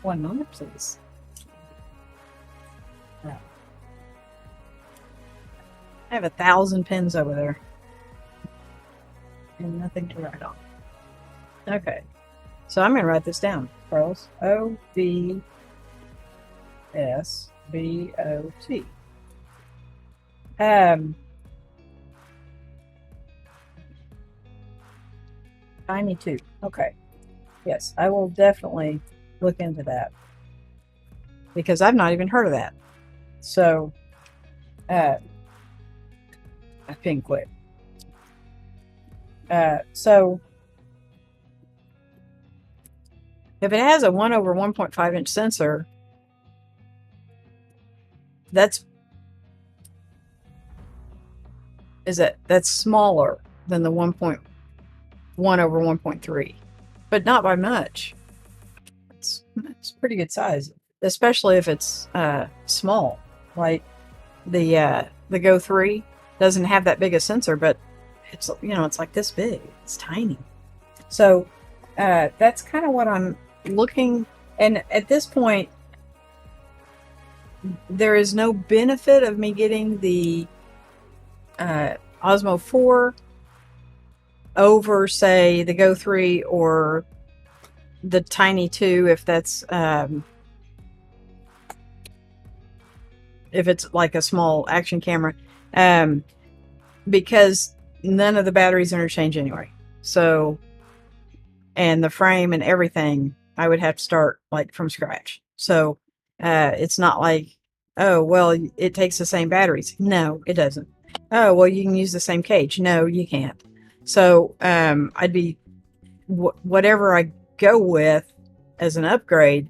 S1: 1 moment, please. I have 1,000 pens over there. And nothing to write on. Okay. So I'm going to write this down. Carlos. OBSBOT. Tiny 2. Okay. Yes, I will definitely look into that. Because I've not even heard of that. So, I pin quit. So if it has a 1/1.5 inch sensor, that's smaller than the 1.1/1.3, but not by much. It's pretty good size, especially if it's small. Like the Go 3 doesn't have that big a sensor, but it's, you know, it's like this big. It's tiny. So that's kind of what I'm looking. And at this point, there is no benefit of me getting the Osmo 4 over, say, the Go 3 or the Tiny 2, if that's if it's like a small action camera, because none of the batteries interchange anyway. So, and the frame and everything, I would have to start like from scratch. So it's not like, oh, well, it takes the same batteries. No, it doesn't. Oh, well, you can use the same cage. No, you can't. So I'd be, whatever I go with as an upgrade,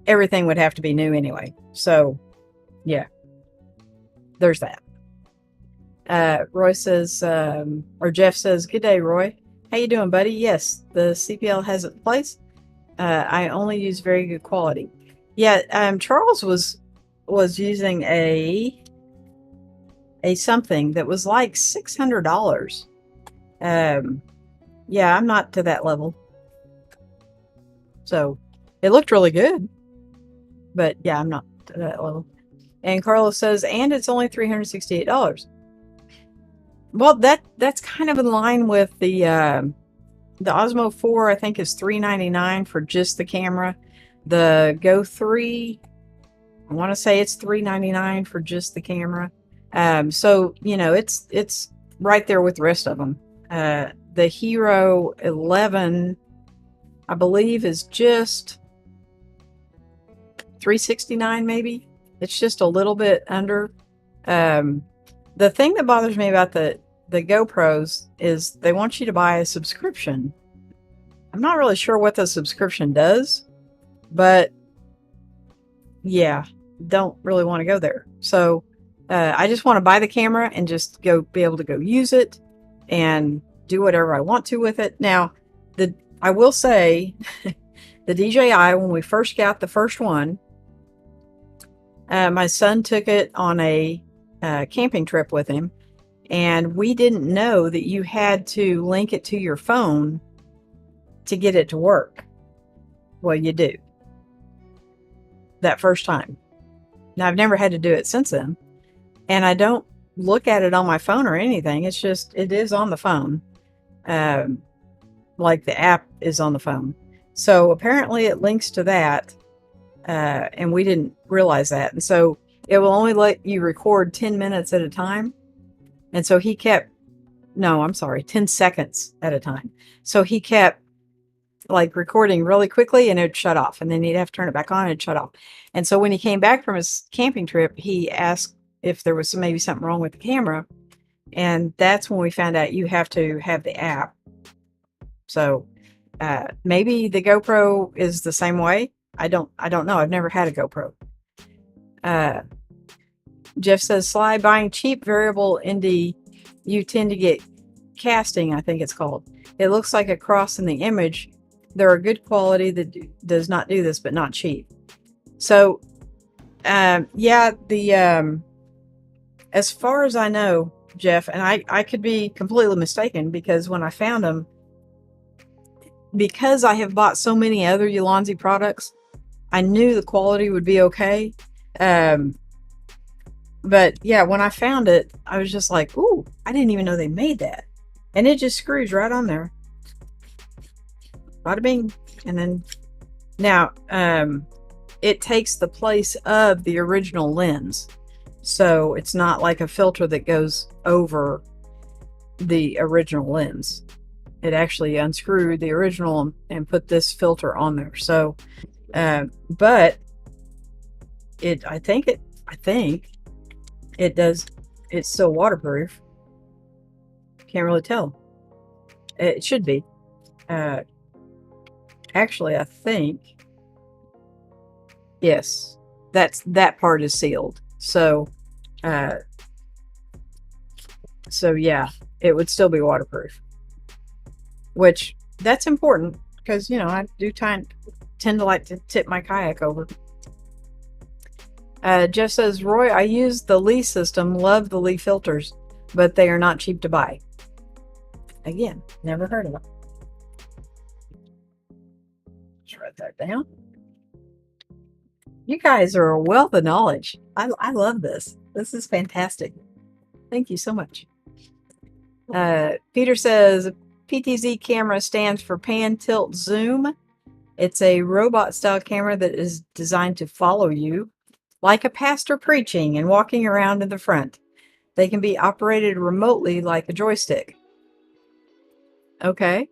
S1: everything would have to be new anyway. So yeah, there's that. Roy says, or Jeff says, good day, Roy. How you doing, buddy? Yes, the CPL has its place. I only use very good quality. Yeah, Charles was using a something that was like $600. Yeah, I'm not to that level. So it looked really good, but yeah, I'm not to that level. And Carlos says, and it's only $368. Well, that's kind of in line with the Osmo 4. I think is $399 for just the camera. The Go 3, I want to say it's $399 for just the camera. So you know, it's right there with the rest of them. The Hero 11, I believe, is just $369 maybe. It's just a little bit under. The thing that bothers me about the GoPros is they want you to buy a subscription. I'm not really sure what the subscription does, but yeah, don't really want to go there. So I just want to buy the camera and just be able to go use it and do whatever I want to with it. Now, I will say, the DJI, when we first got the first one, my son took it on a camping trip with him, and we didn't know that you had to link it to your phone to get it to work. Well, you do. That first time. Now, I've never had to do it since then, and I don't look at it on my phone or anything. It's just, it is on the phone. Like the app is on the phone. So apparently it links to that, and we didn't realize that. And so it will only let you record 10 minutes at a time. And so he kept, no, I'm sorry, 10 seconds at a time. So he kept like recording really quickly, and it'd shut off, and then he'd have to turn it back on and it'd shut off. And so when he came back from his camping trip, he asked if there was maybe something wrong with the camera. And that's when we found out you have to have the app. So maybe the GoPro is the same way. I don't know. I've never had a GoPro. Jeff says, Sly, buying cheap variable indie, you tend to get casting, I think it's called. It looks like a cross in the image. There are good quality that does not do this, but not cheap. So, yeah, as far as I know, Jeff, and I could be completely mistaken, because when I found them, because I have bought so many other Ulanzi products, I knew the quality would be okay. But yeah, when I found it, I was just like, ooh, I didn't even know they made that. And it just screws right on there. Bada bing. And then now, it takes the place of the original lens. So it's not like a filter that goes over the original lens. It actually unscrewed the original and put this filter on there. So, but I think it does, it's still waterproof. Can't really tell. It should be. Actually, I think, yes, that part is sealed. So yeah, it would still be waterproof, which that's important because, you know, I do tend to like to tip my kayak over. Jeff says, Roy, I use the Lee system, love the Lee filters, but they are not cheap to buy. Again, never heard of them. Let's write that down. You guys are a wealth of knowledge. I love this. This is fantastic. Thank you so much. Peter says, PTZ camera stands for pan, tilt, zoom. It's a robot style camera that is designed to follow you like a pastor preaching and walking around in the front. They can be operated remotely like a joystick. Okay.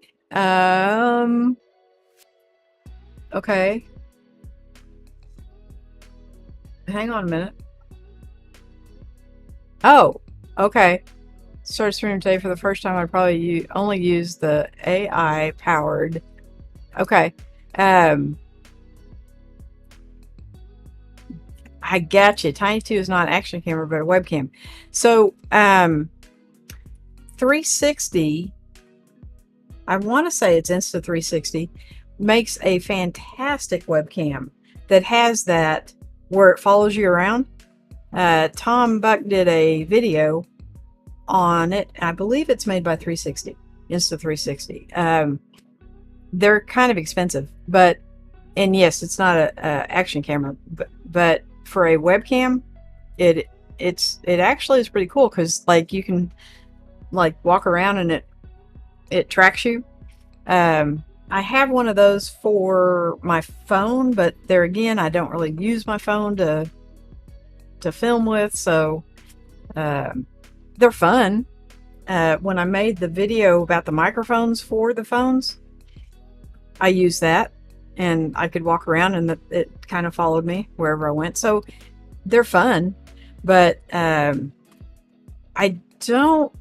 S1: Okay. Hang on a minute. Oh, okay. Started streaming today for the first time. I'd probably only use the AI powered. Okay. I gotcha. Tiny 2 is not an action camera, but a webcam. So, 360, I want to say it's Insta360, makes a fantastic webcam that has that where it follows you around. Tom Buck did a video on it. I believe it's made by 360, Insta360. They're kind of expensive, and yes, it's not a action camera, but for a webcam, it actually is pretty cool because like you can like walk around and it tracks you. I have one of those for my phone, but there again, I don't really use my phone to film with, so they're fun. When I made the video about the microphones for the phones, I used that, and I could walk around and it kind of followed me wherever I went. So they're fun, but I don't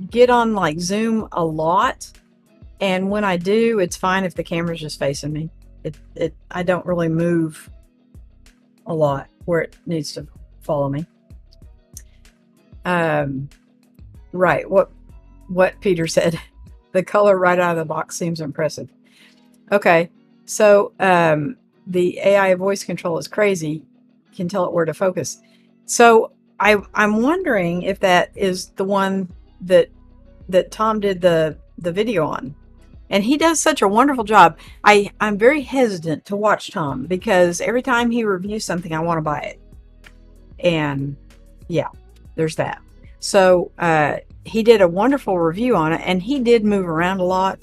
S1: get on like Zoom a lot. And when I do, it's fine if the camera's just facing me. I don't really move a lot where it needs to follow me. Right. What Peter said. The color right out of the box seems impressive. Okay. So, the AI voice control is crazy. You can tell it where to focus. So I'm wondering if that is the one that Tom did the video on. And he does such a wonderful job. I'm very hesitant to watch Tom because every time he reviews something, I want to buy it. And yeah, there's that. So he did a wonderful review on it, and he did move around a lot,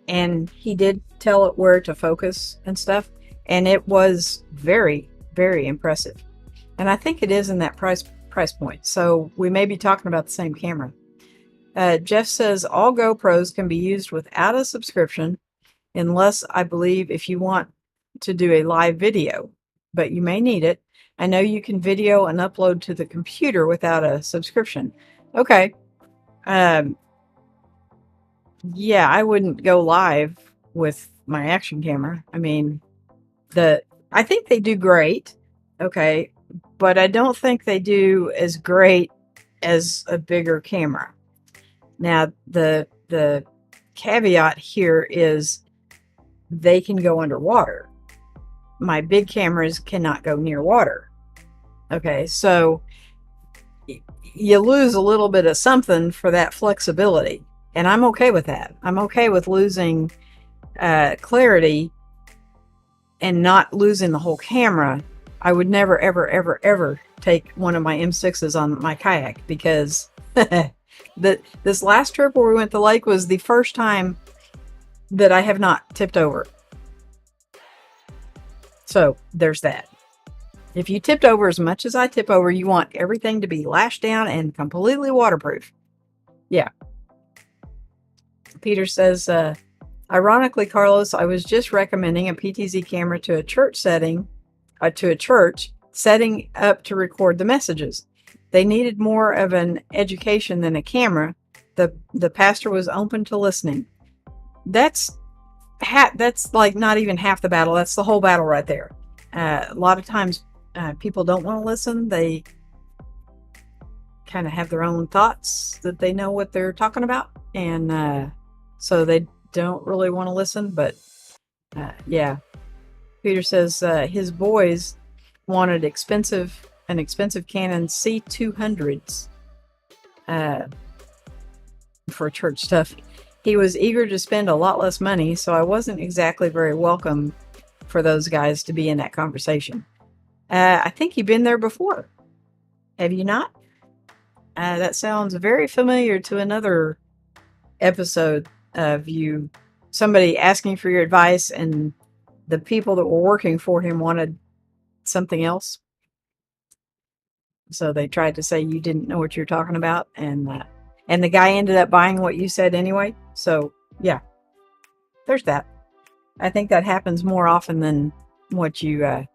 S1: and he did tell it where to focus and stuff. And it was very, very impressive. And I think it is in that price point. So we may be talking about the same camera. Jeff says all GoPros can be used without a subscription, unless I believe if you want to do a live video, but you may need it. I know you can video and upload to the computer without a subscription. Okay. Yeah, I wouldn't go live with my action camera. I mean, I think they do great. Okay. But I don't think they do as great as a bigger camera. Now, the caveat here is they can go underwater. My big cameras cannot go near water. Okay, so you lose a little bit of something for that flexibility. And I'm okay with that. I'm okay with losing clarity and not losing the whole camera. I would never, ever, ever, ever take one of my M6s on my kayak because this last trip where we went to the lake was the first time that I have not tipped over. So there's that. If you tipped over as much as I tip over, you want everything to be lashed down and completely waterproof. Yeah. Peter says, ironically, Carlos, I was just recommending a PTZ camera to a church setting up to record the messages. They needed more of an education than a camera, the pastor was open to listening. That's like not even half the battle. That's the whole battle right there. A lot of times people don't want to listen. They kind of have their own thoughts that they know what they're talking about, and so they don't really want to listen. But yeah, Peter says his boys wanted an expensive Canon C200s for church stuff. He was eager to spend a lot less money, so I wasn't exactly very welcome for those guys to be in that conversation. I think you've been there before. Have you not? That sounds very familiar to another episode of somebody asking for your advice, and the people that were working for him wanted something else. So they tried to say you didn't know what you're talking about, and the guy ended up buying what you said anyway. So yeah, there's that. I think that happens more often than what you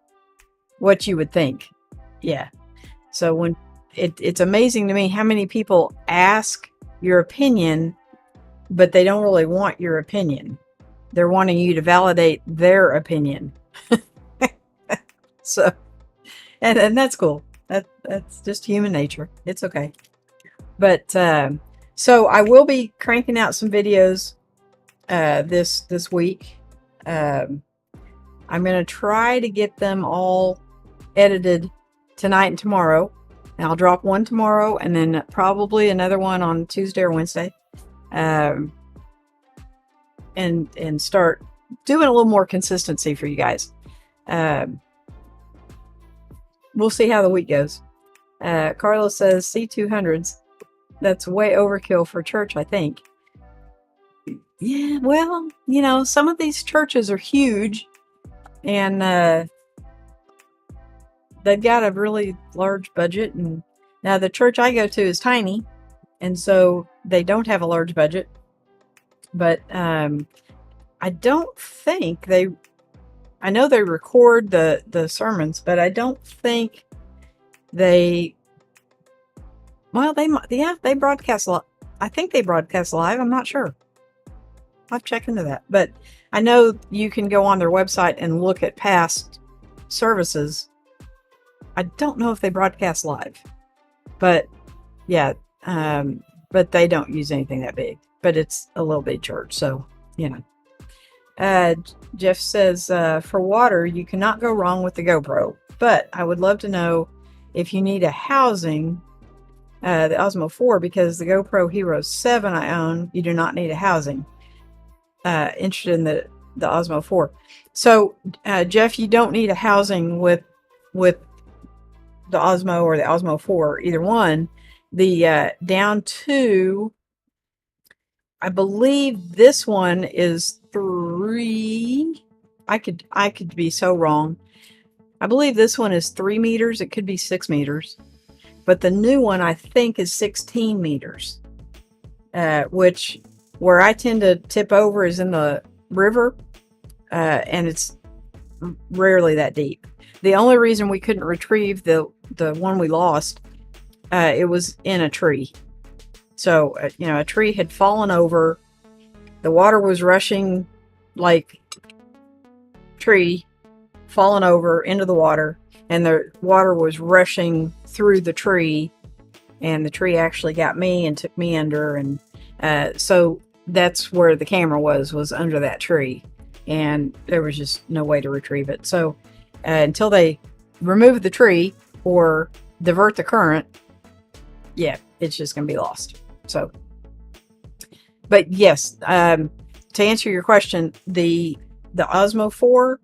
S1: would think. Yeah. So when it's amazing to me how many people ask your opinion, but they don't really want your opinion. They're wanting you to validate their opinion. So, and that's cool. That's just human nature. It's okay. But so I will be cranking out some videos this week. I'm going to try to get them all edited tonight and tomorrow. And I'll drop one tomorrow, and then probably another one on Tuesday or Wednesday. And start doing a little more consistency for you guys. We'll see how the week goes. Carlos says C200s. That's way overkill for church, I think. Yeah, well, some of these churches are huge, and they've got a really large budget. And now the church I go to is tiny, and so they don't have a large budget. But I don't think I know they record the sermons, but I don't think they broadcast live. I think they broadcast live. I'm not sure. I'll check into that. But I know you can go on their website and look at past services. I don't know if they broadcast live, but yeah, but they don't use anything that big. But it's a little big church, so Jeff says for water, you cannot go wrong with the GoPro. But I would love to know if you need a housing, the Osmo 4, because the GoPro Hero 7 I own, you do not need a housing. Interested in the Osmo 4. So Jeff, you don't need a housing with the Osmo or the Osmo 4, either one. The down to, I believe this one is 3. I could be so wrong. I believe this one is 3 meters. It could be 6 meters. But the new one, I think, is 16 meters. Which, where I tend to tip over is in the river. And it's rarely that deep. The only reason we couldn't retrieve the one we lost, it was in a tree. So, a tree had fallen over. The water was rushing like tree fallen over into the water, and the water was rushing through the tree, and the tree actually got me and took me under. And so that's where the camera was under that tree, and there was just no way to retrieve it. So until they remove the tree or divert the current, yeah, it's just going to be lost. So, but yes, to answer your question, the Osmo 4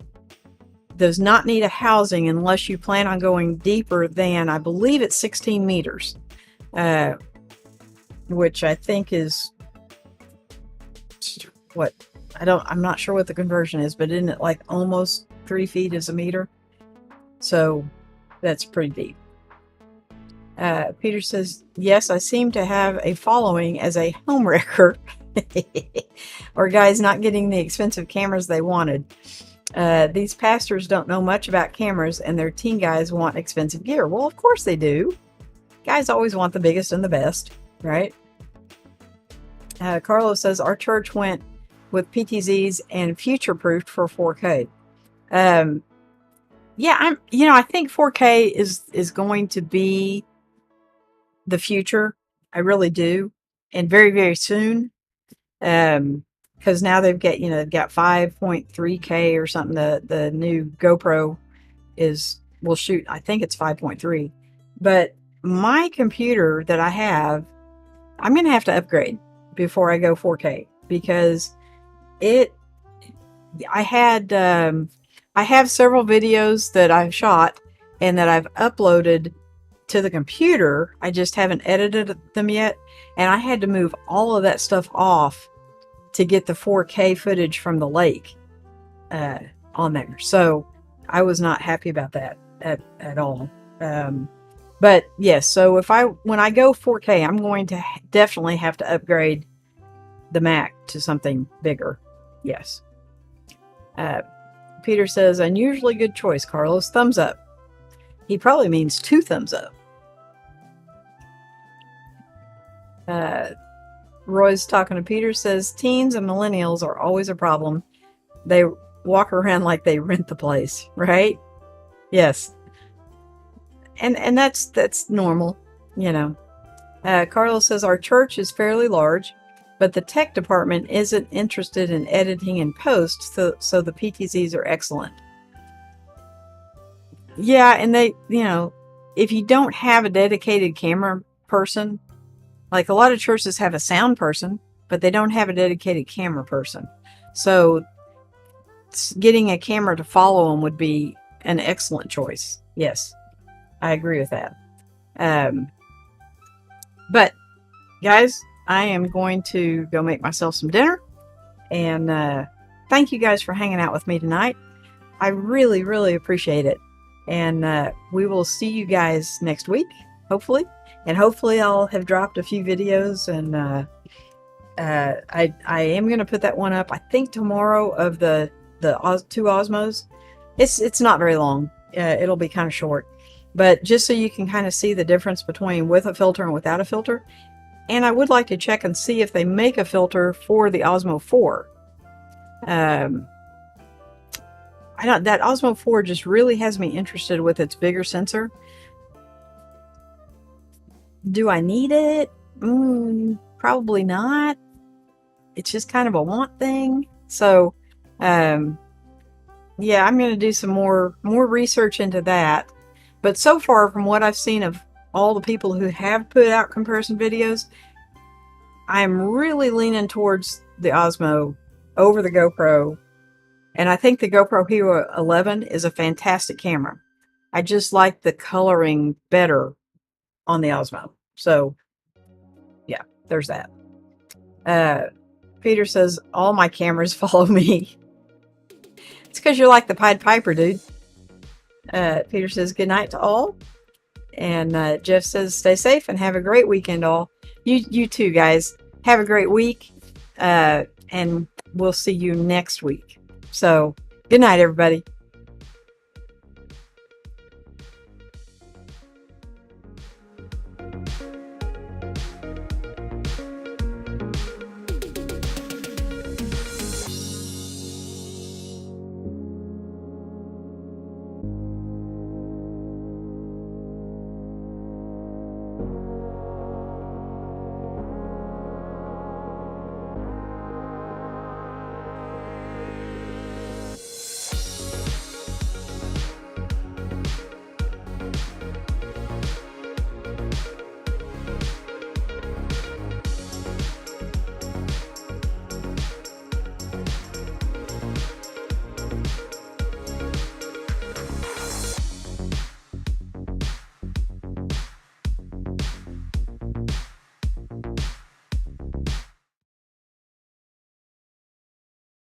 S1: does not need a housing unless you plan on going deeper than, I believe it's 16 meters, which I think is what, I'm not sure what the conversion is, but isn't it like almost 3 feet is a meter? So that's pretty deep. Peter says, yes, I seem to have a following as a home wrecker or guys not getting the expensive cameras they wanted. These pastors don't know much about cameras, and their teen guys want expensive gear. Well, of course they do. Guys always want the biggest and the best, right? Carlos says our church went with PTZs and future-proofed for 4K. Yeah, I think 4K is going to be the future. I really do, and very, very soon. Because now they've got 5.3K or something. The new GoPro will shoot. I think it's 5.3, but my computer that I have, I'm gonna have to upgrade before I go 4K because I have several videos that I've shot and that I've uploaded to the computer. I just haven't edited them yet, and I had to move all of that stuff off to get the 4K footage from the lake on there. So I was not happy about that at all. But yes, so when I go 4K, I'm going to definitely have to upgrade the Mac to something bigger. Yes. Peter says, unusually good choice, Carlos. Thumbs up. He probably means 2 thumbs up. Roy's talking to Peter, says, teens and millennials are always a problem. They walk around like they rent the place, right? Yes. And that's normal, Carlos says, our church is fairly large, but the tech department isn't interested in editing and post, so the PTZs are excellent. Yeah, and they, if you don't have a dedicated camera person, like a lot of churches have a sound person, but they don't have a dedicated camera person. So getting a camera to follow them would be an excellent choice. Yes, I agree with that. But guys, I am going to go make myself some dinner, and thank you guys for hanging out with me tonight. I really, really appreciate it. And we will see you guys next week, hopefully. And hopefully I'll have dropped a few videos, and I am going to put that one up, I think tomorrow, of the 2 Osmos. It's not very long. It'll be kind of short. But just so you can kind of see the difference between with a filter and without a filter. And I would like to check and see if they make a filter for the Osmo 4. That Osmo 4 just really has me interested with its bigger sensor. Do I need it? Probably not. It's just kind of a want thing. So, yeah, I'm going to do some more research into that. But so far, from what I've seen of all the people who have put out comparison videos, I'm really leaning towards the Osmo over the GoPro. And I think the GoPro Hero 11 is a fantastic camera. I just like the coloring better on the Osmo. So, yeah, there's that. Peter says, all my cameras follow me. It's because you're like the Pied Piper, dude. Peter says, good night to all. And Jeff says, stay safe and have a great weekend, all. You too, guys. Have a great week. And we'll see you next week. So, good night, everybody.